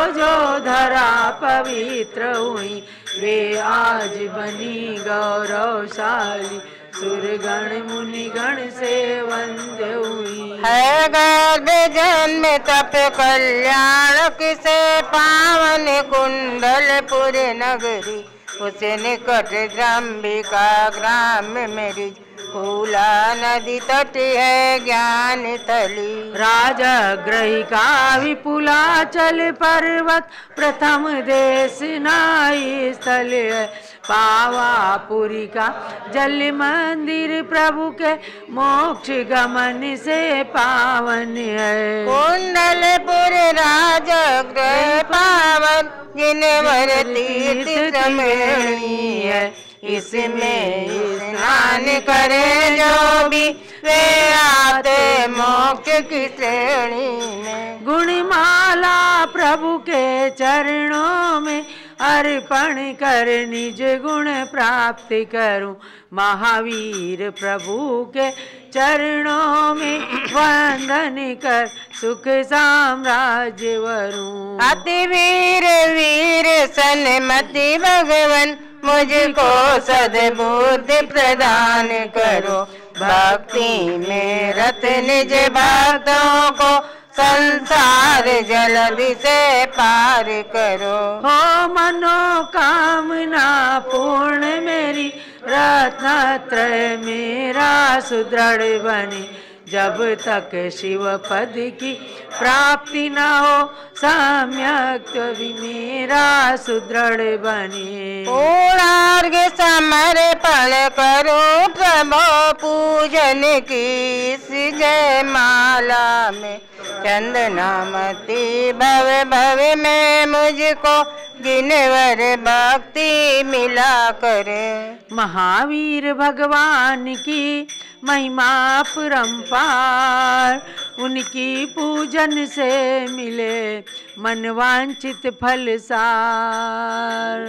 धरा पवित्र हुई, वे आज बनी गौरवशाली, सुरगण मुनिगण से वंद्य हुई। है गर्भ जन्म तप कल्याणक से पावन कुंडलपुर नगरी, उस निकट जम्बिका ग्राम मेरी फूला नदी तट है ज्ञान थली। राजगृहिका विपुलाचल पर्वत प्रथम देश नाई स्थल है, पावापुरी का जल मंदिर प्रभु के मोक्ष गमन से पावन है। कुंडलपुर राजगृह पावन जिनवर तीर्थ सम्मेलनी है, इसमें स्नान करे जो भी वे आते मोक्ष की श्रेणी में। गुणमाला प्रभु के चरणों में अर्पण कर निज गुण प्राप्त करूं, महावीर प्रभु के चरणों में वंदन कर सुख साम्राज्य वरूं। अति वीर वीर सन्मति भगवन मुझको सद्बुद्धि प्रदान करो, भक्ति में रत निज भक्तों को संसार जलधि से पार करो। हो मनोकामना पूर्ण मेरी, रत्नत्रय मेरा सुदृढ़ बने, जब तक शिव पद की प्राप्ति न हो सम्यक तभी मेरा सुदृढ़ बने। पूर्णार्घ समर्पण करो प्रभो पूजन की इस जय माला में, चंदनामती भव भव में मुझको जिनवर भक्ति मिला करे। महावीर भगवान की महिमा परंपार, उनकी पूजन से मिले मनवांचित फल सार।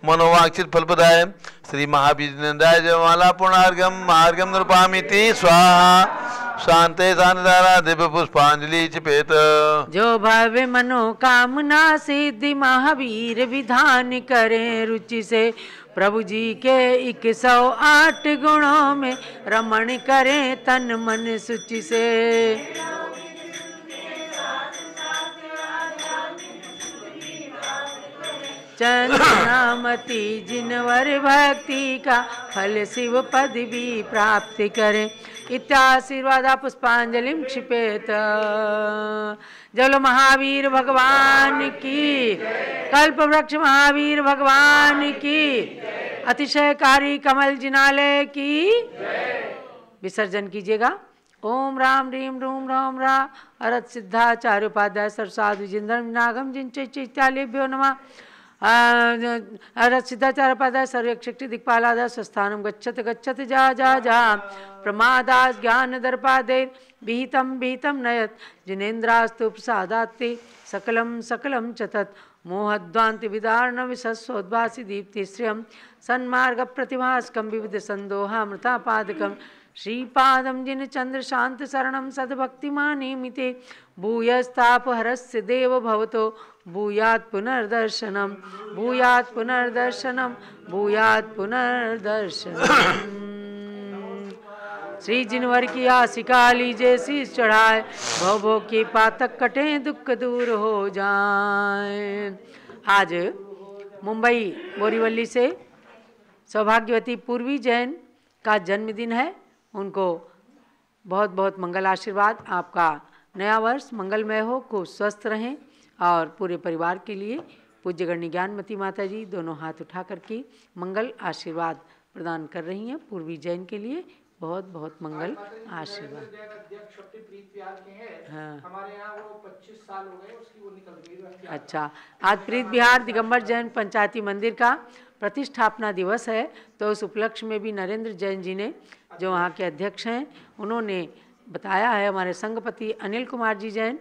मनोवांछित फलप्रदाय श्री महावीर नंदाय जयमाला पुणार्घम मार्गम नृपामिति स्वाहा शांते शांतारा दिव्य पुष्पांजलि चिपेत। जो भव्य मनोकामना सिद्धि महावीर विधान करें रुचि से, प्रभु जी के 108 गुणों में रमण करें तन मन सुचि से। चंद्रनामती जिनवर भक्ति का फल शिव पद भी प्राप्त करें, इत्याशीर्वादा पुष्पांजलि क्षिपेत। जल महावीर भगवान की, कल्प वृक्ष महावीर भगवान की, अतिशयकारी कमल जिनालय की। विसर्जन कीजिएगा। ओम राम रीम रूम राम रा अरत सिद्धाचार्योपाध्याय सरसाधु जिंदर नागम जिन चैत्यालेभ्यो नमः। सिद्धाचार्य पादा सर्वशक्ति दिक्पालादा स्वस्थानं गच्छत गच्छत जा जा जा प्रमादास ज्ञान दर्पादे विहितं विहितं नयत जिनेन्द्रास्तु प्रसादात्ते सकलं सकलं च तत् मोहद्वान्ति विदारण विशस्वोद्भासि दीप्ति श्रियं सन्मार्ग प्रतिभास्कं विविध संदोहामृतापादकं श्रीपादं जिन चंद्र शांत शरणं सद्भक्तिमानेमिते भूयस्तापहरस्य देव भवतो भूयात् पुनर्दर्शनम भूयात् पुनर्दर्शनम भूयात् पुनर्दर्शनम। श्री जिनवर की आशिका लीजे शीश चढ़ाए भव भव के पातक कटे दुख दूर हो जाए। आज मुंबई बोरीवली से सौभाग्यवती पूर्वी जैन का जन्मदिन है। उनको बहुत बहुत मंगल आशीर्वाद। आपका नया वर्ष मंगलमय हो, खूब स्वस्थ रहें और पूरे परिवार के लिए पूज्य गण्य ज्ञानमती माता जी दोनों हाथ उठा करके मंगल आशीर्वाद प्रदान कर रही हैं। पूर्वी जैन के लिए बहुत बहुत मंगल आशीर्वाद। हाँ हमारे यहाँ वो 25 साल हो गए उसकी वो निकल गई। अच्छा, आज प्रीत बिहार दिगंबर जैन पंचायती मंदिर का प्रतिष्ठापना दिवस है, तो उस उपलक्ष्य में भी नरेंद्र जैन जी ने, जो वहाँ के अध्यक्ष हैं, उन्होंने बताया है। हमारे संघपति अनिल कुमार जी जैन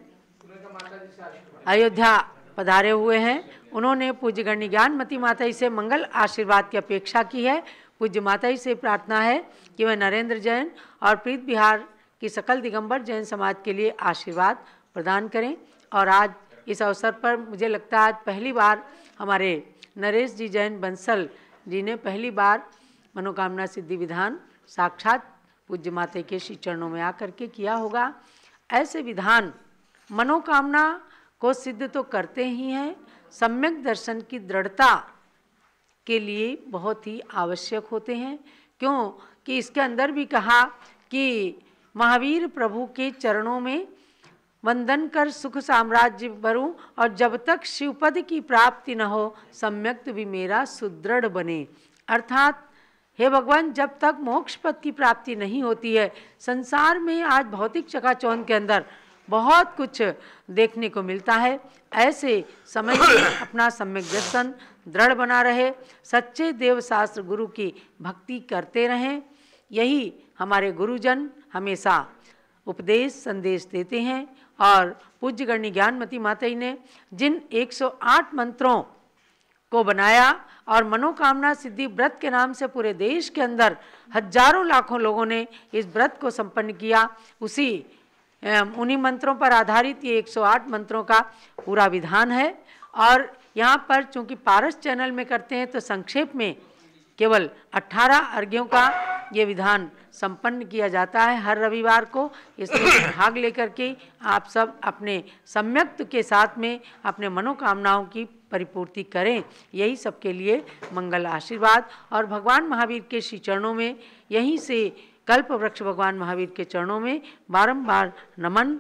अयोध्या पधारे हुए हैं। उन्होंने पूज्य गण्य ज्ञानमती माता जी से मंगल आशीर्वाद की अपेक्षा की है। पूज्य माता जी से प्रार्थना है कि वह नरेंद्र जैन और प्रीत बिहार की सकल दिगंबर जैन समाज के लिए आशीर्वाद प्रदान करें। और आज इस अवसर पर मुझे लगता है आज पहली बार हमारे नरेश जी जैन बंसल जी ने पहली बार मनोकामना सिद्धि विधान साक्षात पूज्य माता के श्री चरणों में आकर के किया होगा। ऐसे विधान मनोकामना को सिद्ध तो करते ही हैं, सम्यक दर्शन की दृढ़ता के लिए बहुत ही आवश्यक होते हैं। क्यों कि इसके अंदर भी कहा कि महावीर प्रभु के चरणों में वंदन कर सुख साम्राज्य भरूं और जब तक शिवपद की प्राप्ति न हो सम्यक भी मेरा सुदृढ़ बने। अर्थात हे भगवान, जब तक मोक्ष पद की प्राप्ति नहीं होती है, संसार में आज भौतिक चकाचौंध के अंदर बहुत कुछ देखने को मिलता है। ऐसे समय में अपना सम्यक दर्शन दृढ़ बना रहे, सच्चे देव शास्त्र गुरु की भक्ति करते रहें। यही हमारे गुरुजन हमेशा उपदेश संदेश देते हैं। और पूज्य गण्य ज्ञानमती माता जी ने जिन 108 मंत्रों को बनाया और मनोकामना सिद्धि व्रत के नाम से पूरे देश के अंदर हजारों लाखों लोगों ने इस व्रत को संपन्न किया, उन्हीं मंत्रों पर आधारित ये 108 मंत्रों का पूरा विधान है। और यहाँ पर चूंकि पारस चैनल में करते हैं तो संक्षेप में केवल 18 अर्घ्यों का ये विधान संपन्न किया जाता है हर रविवार को। इसमें भाग लेकर के आप सब अपने सम्यक्त के साथ में अपने मनोकामनाओं की परिपूर्ति करें। यही सबके लिए मंगल आशीर्वाद। और भगवान महावीर के श्री चरणों में, यहीं से कल्प वृक्ष भगवान महावीर के चरणों में बारंबार नमन